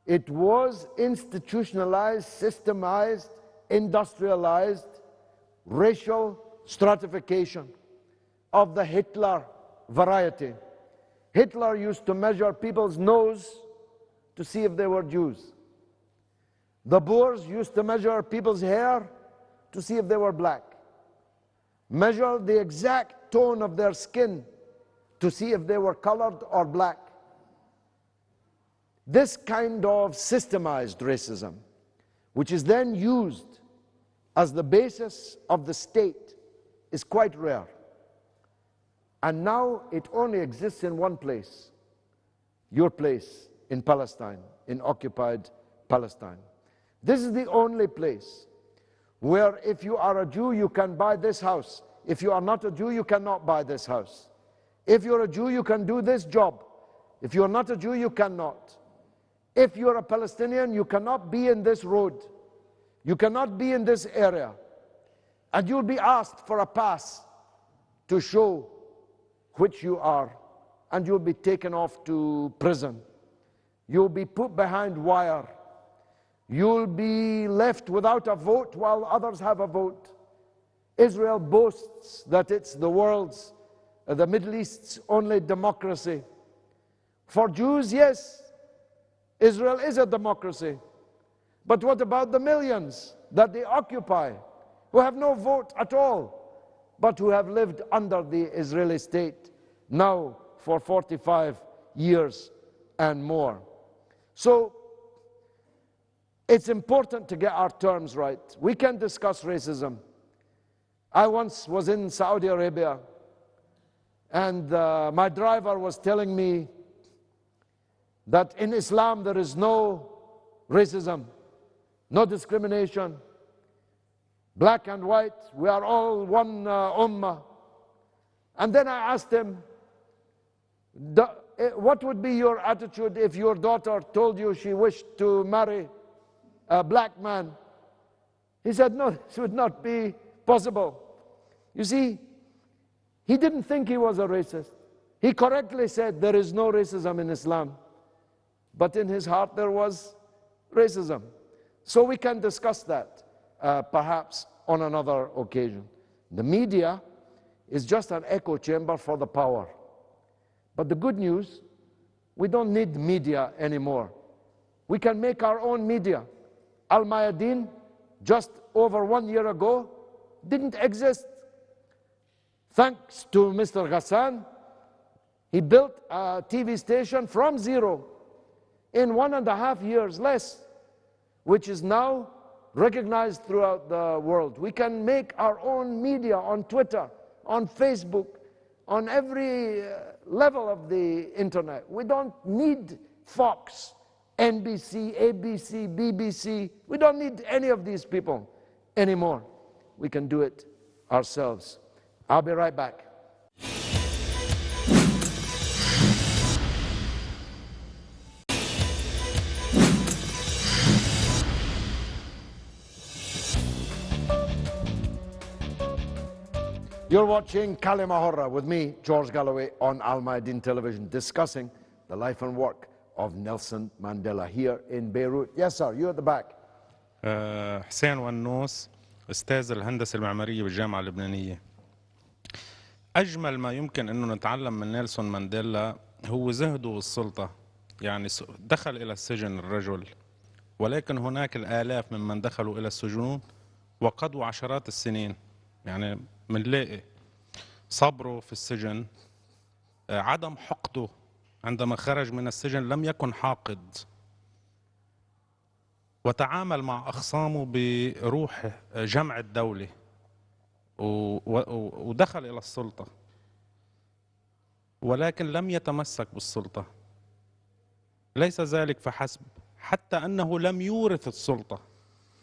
It was institutionalized, systemized, industrialized racial stratification of the Hitler variety. Hitler used to measure people's nose to see if they were Jews. The Boers used to measure people's hair to see if they were black. Measure the exact tone of their skin to see if they were colored or black. This kind of systemized racism, which is then used as the basis of the state, is quite rare. And now it only exists in one place, your place in Palestine, in occupied Palestine. This is the only place where if you are a Jew, you can buy this house. If you are not a Jew, you cannot buy this house. If you're a Jew, you can do this job. If you're not a Jew, you cannot. If you're a Palestinian, you cannot be in this road. You cannot be in this area. And you'll be asked for a pass to show which you are. And you'll be taken off to prison. You'll be put behind wire. You'll be left without a vote while others have a vote. Israel boasts that it's the world's, the Middle East's only democracy. For Jews, yes, Israel is a democracy. But what about the millions that they occupy, who have no vote at all, but who have lived under the Israeli state now for 45 years and more? So it's important to get our terms right. We can discuss racism. I once was in Saudi Arabia, and my driver was telling me that in Islam there is no racism, no discrimination, black and white, we are all one ummah. And then I asked him, what would be your attitude if your daughter told you she wished to marry a black man? He said, no, this would not be possible. You see, he didn't think he was a racist. He correctly said there is no racism in Islam. But in his heart there was racism. So we can discuss that perhaps on another occasion. The media is just an echo chamber for the power. But the good news, we don't need media anymore. We can make our own media. Al-Mayadeen, just over 1 year ago, didn't exist. Thanks to Mr. Ghassan, he built a TV station from zero in 1.5 years less, which is now recognized throughout the world. We can make our own media on Twitter, on Facebook, on every level of the internet. We don't need Fox, NBC, ABC, BBC. We don't need any of these people anymore. We can do it ourselves. I'll be right back. You're watching Kalima Horra with me, George Galloway, on Al Mayadeen Television, discussing the life and work of Nelson Mandela here in Beirut. Yes, sir, you at the back. حسين ونوس، أستاذ الهندسة المعمارية بالجامعة اللبنانية. أجمل ما يمكن أنه نتعلم من نيلسون مانديلا هو زهده والسلطة. يعني دخل إلى السجن الرجل، ولكن هناك الآلاف ممن دخلوا إلى السجون وقضوا عشرات السنين. يعني منلاقي صبره في السجن، عدم حقده عندما خرج من السجن، لم يكن حاقد، وتعامل مع أخصامه بروح جمع الدولة ودخل إلى السلطة، ولكن لم يتمسك بالسلطة. ليس ذلك فحسب، حتى أنه لم يورث السلطة،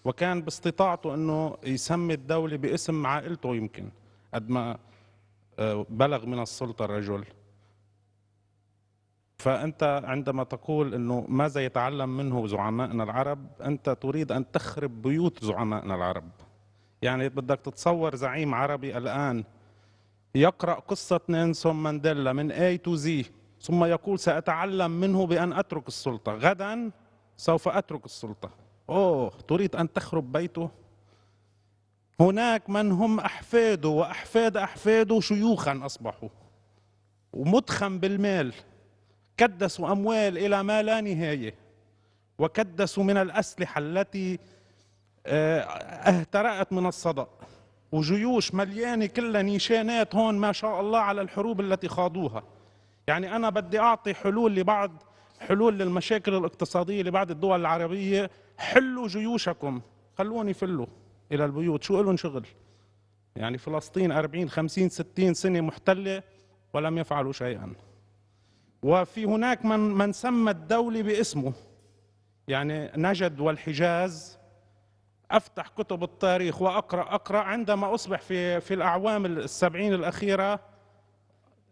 وكان باستطاعته أنه يسمي الدولة باسم عائلته يمكن قد ما بلغ من السلطة الرجل. فأنت عندما تقول أنه ماذا يتعلم منه زعمائنا العرب، أنت تريد أن تخرب بيوت زعمائنا العرب. يعني بدك تتصور زعيم عربي الآن يقرأ قصة نيلسون مانديلا من A to Z، ثم يقول سأتعلم منه بأن أترك السلطة، غدا سوف أترك السلطة. أوه، تريد أن تخرب بيته؟ هناك من هم أحفاده وأحفاد أحفاده شيوخا أصبحوا ومتخم بالمال، كدسوا أموال إلى ما لا نهاية، وكدسوا من الأسلحة التي اهترأت من الصدأ، وجيوش مليانة كلها نيشانات هون ما شاء الله على الحروب التي خاضوها. يعني أنا بدي أعطي حلول للمشاكل الاقتصادية لبعض الدول العربية. حلوا جيوشكم، خلوني فلوا إلى البيوت، شو إلهم شغل؟ يعني فلسطين 40 50 60 سنة محتلة ولم يفعلوا شيئا. وفي هناك من سمى الدولة باسمه، يعني نجد والحجاز. أفتح كتب التاريخ وأقرأ عندما أصبح في الأعوام السبعين الأخيرة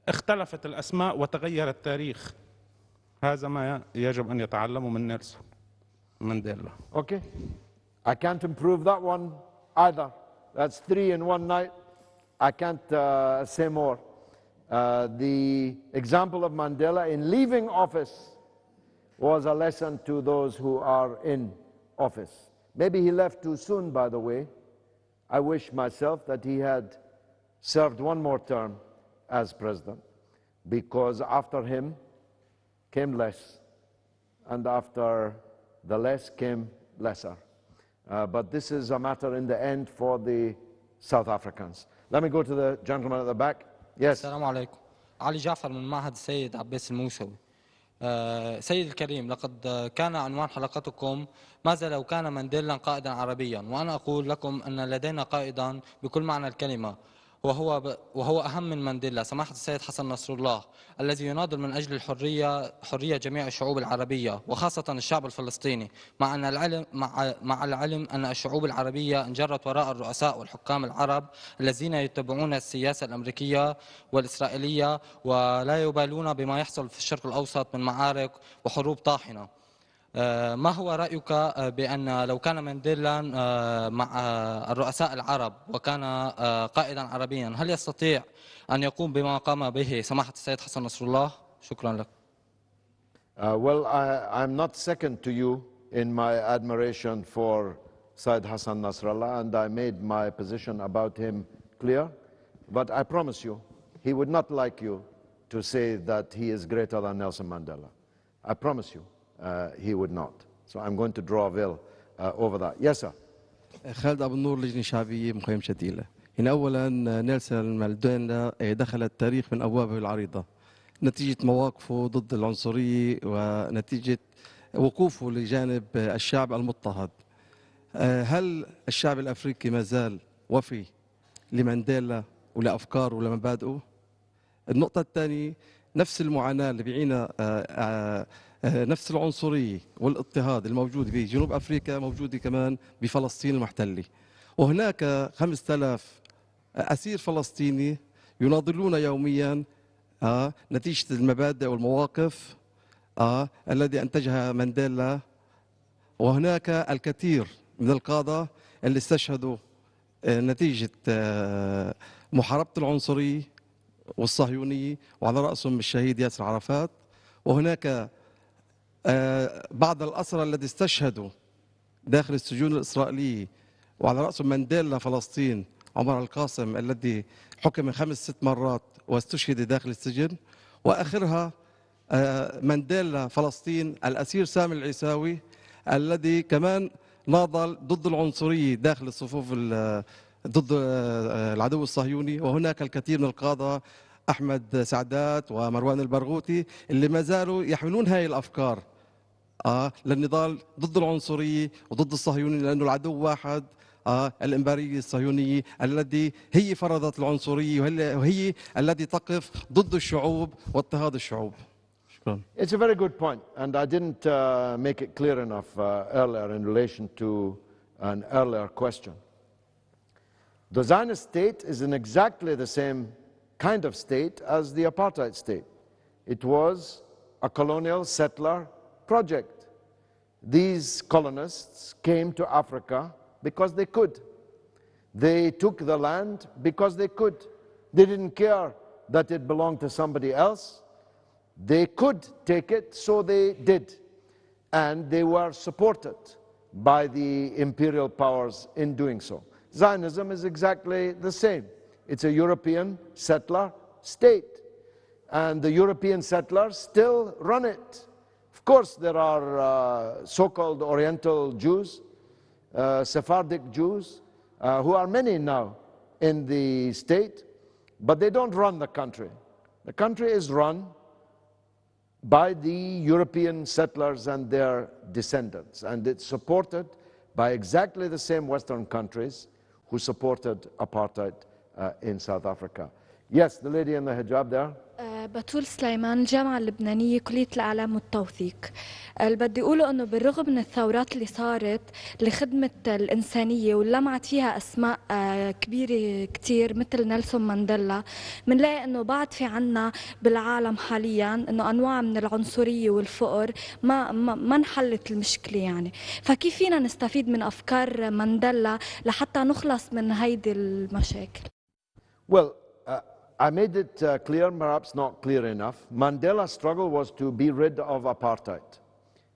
اختلفت الأسماء وتغير التاريخ. هذا ما يجب أن يتعلمه من نيلسون مانديلا. Okay. I can't improve that one either. That's 3 in one night. I can't say more. The example of Mandela in leaving office was a lesson to those who are in office. Maybe he left too soon, by the way. I wish myself that he had served one more term as president, because after him came less, and after the less came lesser. But this is a matter in the end for the South Africans. Let me go to the gentleman at the back. Yes. السلام عليكم. علي جعفر من معهد السيد عباس الموسوي. سيد الكريم، لقد كان عنوان حلقتكم ماذا لو كان مانديلا قائدا عربيا، وأنا أقول لكم أن لدينا قائدا بكل معنى الكلمة، وهو أهم من مانديلا، سماحة السيد حسن نصر الله، الذي يناضل من أجل حرية جميع الشعوب العربية وخاصة الشعب الفلسطيني، مع العلم أن الشعوب العربية انجرت وراء الرؤساء والحكام العرب الذين يتبعون السياسة الأمريكية والإسرائيلية ولا يبالون بما يحصل في الشرق الأوسط من معارك وحروب طاحنة. ما هو رأيك بأن لو كان مانديلا مع الرؤساء العرب وكان قائدا عربيا، هل يستطيع أن يقوم بما قام به سماحة السيد حسن نصر الله؟ شكرا لك. Well, I'm not second to you in my admiration for Sayyid Hassan Nasrallah, and I made my position about him clear. But I promise you, he would not like you to say that he is greater than Nelson Mandela. I promise you. He would not. So I'm going to draw a veil over that. Yes, sir. خالد أبو النور، لجنة شعبية مخيم شتيلة. هنا أولا نيلسون مانديلا دخل التاريخ من أبوابه العريضة نتيجة مواقفه ضد العنصرية ونتيجة وقوفه لجانب الشعب المضطهد. هل الشعب الأفريقي ما زال وفي لمانديلا ولأفكاره ولمبادئه؟ النقطة الثانية، نفس المعاناة اللي بيعينا نفس العنصرية والاضطهاد الموجود في جنوب أفريقيا موجودة كمان بفلسطين المحتلة، وهناك 5000 أسير فلسطيني يناضلون يوميا نتيجة المبادئ والمواقف الذي أنتجها مانديلا. وهناك الكثير من القادة اللي استشهدوا نتيجة محاربة العنصرية والصهيونية، وعلى رأسهم الشهيد ياسر عرفات. وهناك بعض الأسرى الذين استشهدوا داخل السجون الإسرائيلية، وعلى رأسهم مانديلا فلسطين عمر القاسم الذي حكم 5 6 مرات واستشهد داخل السجن، وآخرها مانديلا فلسطين الأسير سامي العيساوي الذي كمان ناضل ضد العنصرية داخل الصفوف ضد العدو الصهيوني. وهناك الكثير من القادة أحمد سعدات ومروان البرغوثي اللي ما زالوا يحملون هاي الأفكار للنضال ضد العنصرية وضد الصهيونية، لأنه العدو واحد، الإمبراطورية الصهيونية التي هي فرضت العنصرية وهي التي تقف ضد الشعوب واضطهاد الشعوب. شكرا. It's a very good point, and I didn't make it clear enough earlier in relation to an earlier question. The Zionist state is in exactly the same kind of state as the apartheid state. It was a colonial settler project. These colonists came to Africa because they could. They took the land because they could. They didn't care that it belonged to somebody else. They could take it, so they did. And they were supported by the imperial powers in doing so. Zionism is exactly the same. It's a European settler state, and the European settlers still run it. Of course, there are so-called Oriental Jews, Sephardic Jews, who are many now in the state, but they don't run the country. The country is run by the European settlers and their descendants, and it's supported by exactly the same Western countries who supported apartheid in South Africa. Yes, the lady in the hijab there. بتول سليمان الجامعة اللبنانية كلية الإعلام والتوثيق. اللي بدي أقوله إنه بالرغم من الثورات اللي صارت لخدمة الإنسانية ولمعت فيها أسماء كبيرة كتير مثل نيلسون مانديلا، بنلاقي إنه بعد في عنا بالعالم حاليا إنه أنواع من العنصرية والفقر ما انحلت المشكلة يعني. فكيف فينا نستفيد من أفكار مانديلا لحتى نخلص من هيدي المشاكل؟ Well, I made it clear, perhaps not clear enough. Mandela's struggle was to be rid of apartheid.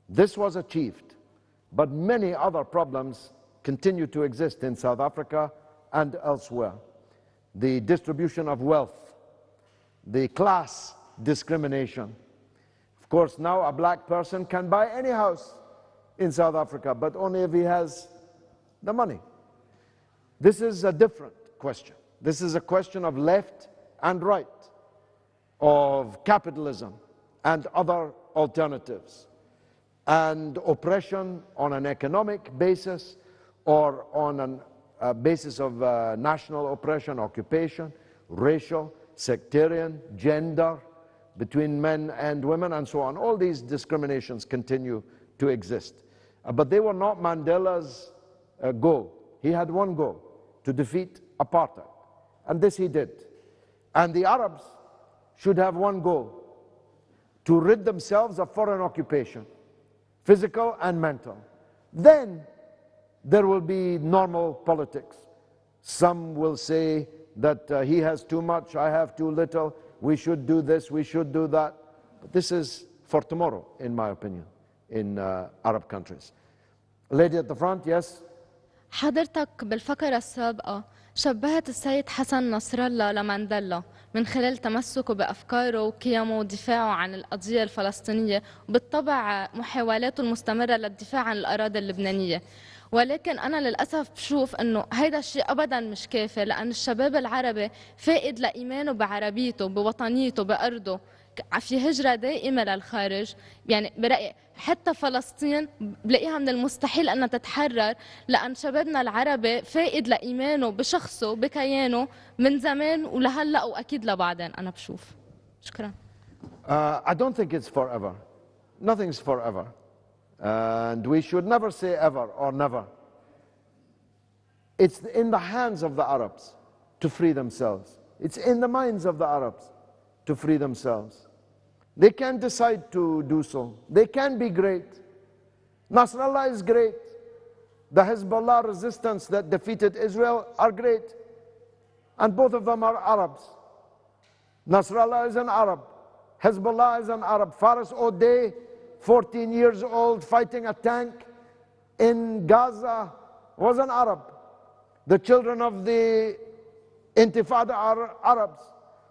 This was achieved, but many other problems continue to exist in South Africa and elsewhere. The distribution of wealth, the class discrimination. Of course, now a black person can buy any house in South Africa, but only if he has the money. This is a different question. This is a question of left and right, of capitalism and other alternatives, and oppression on an economic basis or on a basis of national oppression, occupation, racial, sectarian, gender, between men and women, and so on. All these discriminations continue to exist. But they were not Mandela's goal. He had one goal, to defeat apartheid. And this he did. And the Arabs should have one goal, to rid themselves of foreign occupation, physical and mental. Then there will be normal politics. Some will say that he has too much, I have too little, we should do this, we should do that. But this is for tomorrow, in my opinion, in Arab countries. Lady at the front, yes? حضرتك بالفقرة السابقة شبهت السيد حسن نصر الله لمانديلا من خلال تمسكه بأفكاره وقيمه ودفاعه عن القضية الفلسطينية، وبالطبع محاولاته المستمرة للدفاع عن الأراضي اللبنانية. ولكن أنا للأسف بشوف أنه هيدا الشيء أبدا مش كافي، لأن الشباب العربي فائد لإيمانه بعربيته، بوطنيته، بأرضه، في هجرة دائمة للخارج. يعني برأيي حتى فلسطين بلاقيها من المستحيل أنها تتحرر، لأن شبابنا العربي فائد لإيمانه بشخصه بكيانه من زمان ولهلأ وأكيد لبعدين. أنا بشوف. شكرا. I don't think it's forever. Nothing's forever. And we should never say ever or never. It's in the hands of the Arabs to free themselves. It's in the minds of the Arabs to free themselves. They can decide to do so. They can be great. Nasrallah is great. The Hezbollah resistance that defeated Israel are great. And both of them are Arabs. Nasrallah is an Arab. Hezbollah is an Arab. Faris O'Day, 14 years old, fighting a tank in Gaza, was an Arab. The children of the Intifada are Arabs.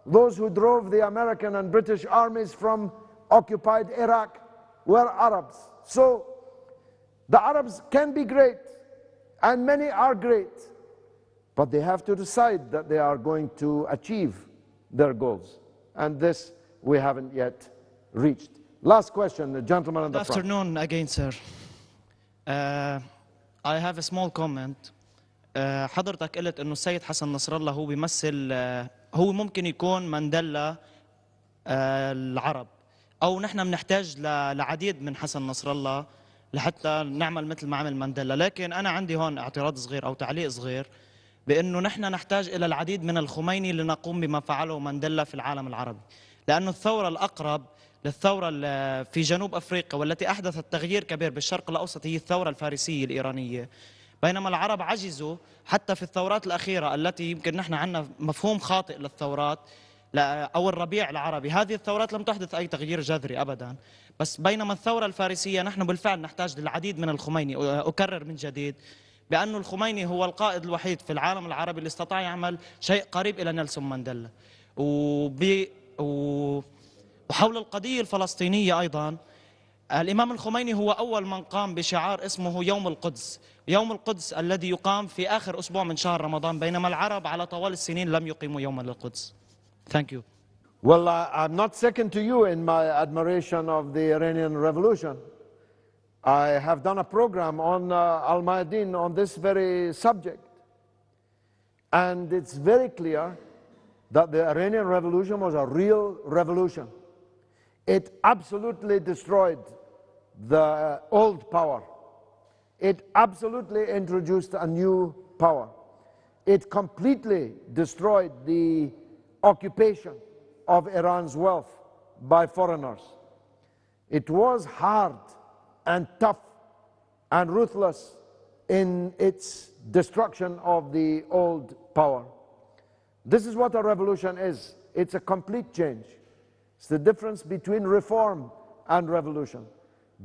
Those who drove the American and British armies from occupied Iraq were Arabs. So the Arabs can be great, and many are great, but they have to decide that they are going to achieve their goals. And this we haven't yet reached. Last question, the gentleman in the front. Good afternoon again, sir. I have a small comment. حضرتك قلت انه السيد حسن نصر الله هو بيمثل هو ممكن يكون مانديلا العرب، او نحن بنحتاج لعديد من حسن نصر الله لحتى نعمل مثل ما عمل مانديلا. لكن انا عندي هون اعتراض صغير او تعليق صغير، بانه نحن نحتاج الى العديد من الخميني لنقوم بما فعله مانديلا في العالم العربي، لانه الثوره الاقرب للثوره في جنوب افريقيا والتي احدثت تغيير كبير بالشرق الاوسط هي الثوره الفارسيه الايرانيه. بينما العرب عجزوا حتى في الثورات الأخيرة التي يمكن نحن عندنا مفهوم خاطئ للثورات أو الربيع العربي، هذه الثورات لم تحدث أي تغيير جذري أبدا. بس بينما الثورة الفارسية نحن بالفعل نحتاج للعديد من الخميني. أكرر من جديد بأن الخميني هو القائد الوحيد في العالم العربي اللي استطاع يعمل شيء قريب إلى نيلسون مانديلا. وحول القضية الفلسطينية أيضا، الإمام الخميني هو أول من قام بشعار اسمه يوم القدس، يوم القدس الذي يقام في آخر أسبوع من شهر رمضان، بينما العرب على طوال السنين لم يقيموا يوما للقدس. Thank you. Well, I'm not second to you in my admiration of the Iranian Revolution. I have done a program on Al-Mayadeen on this very subject. And it's very clear that the Iranian Revolution was a real revolution. It absolutely destroyed the old power. It absolutely introduced a new power. It completely destroyed the occupation of Iran's wealth by foreigners. It was hard and tough and ruthless in its destruction of the old power. This is what a revolution is. It's a complete change. It's the difference between reform and revolution,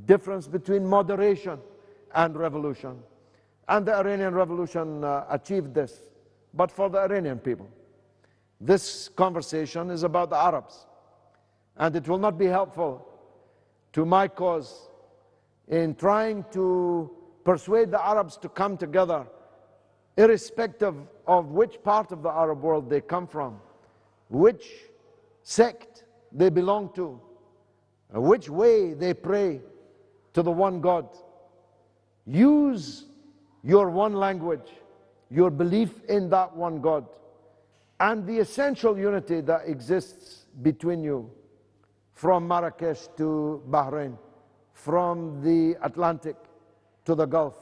difference between moderation and revolution. And the Iranian Revolution achieved this, but for the Iranian people. This conversation is about the Arabs, and it will not be helpful to my cause in trying to persuade the Arabs to come together, irrespective of which part of the Arab world they come from, which sect they belong to, which way they pray to the one God. Use your one language, your belief in that one God, and the essential unity that exists between you, from Marrakesh to Bahrain, from the Atlantic to the Gulf.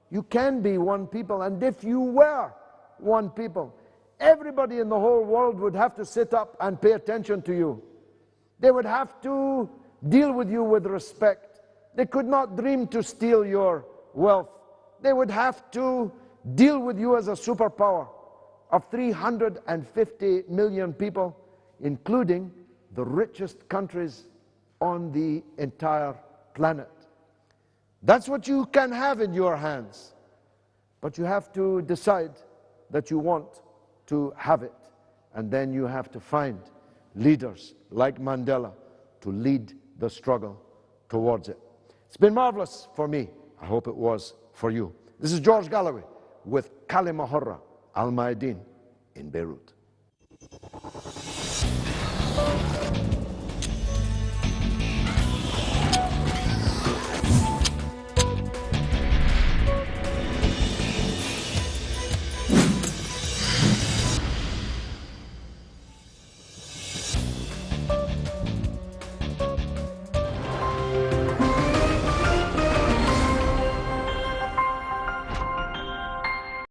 You can be one people, and if you were one people, everybody in the whole world would have to sit up and pay attention to you. They would have to deal with you with respect. They could not dream to steal your wealth. They would have to deal with you as a superpower of 350 million people, including the richest countries on the entire planet. That's what you can have in your hands, but you have to decide that you want to have it, and then you have to find leaders like Mandela to lead the struggle towards it. It's been marvelous for me. I hope it was for you. This is George Galloway with Kalima Horra, Al-Mayadeen in Beirut.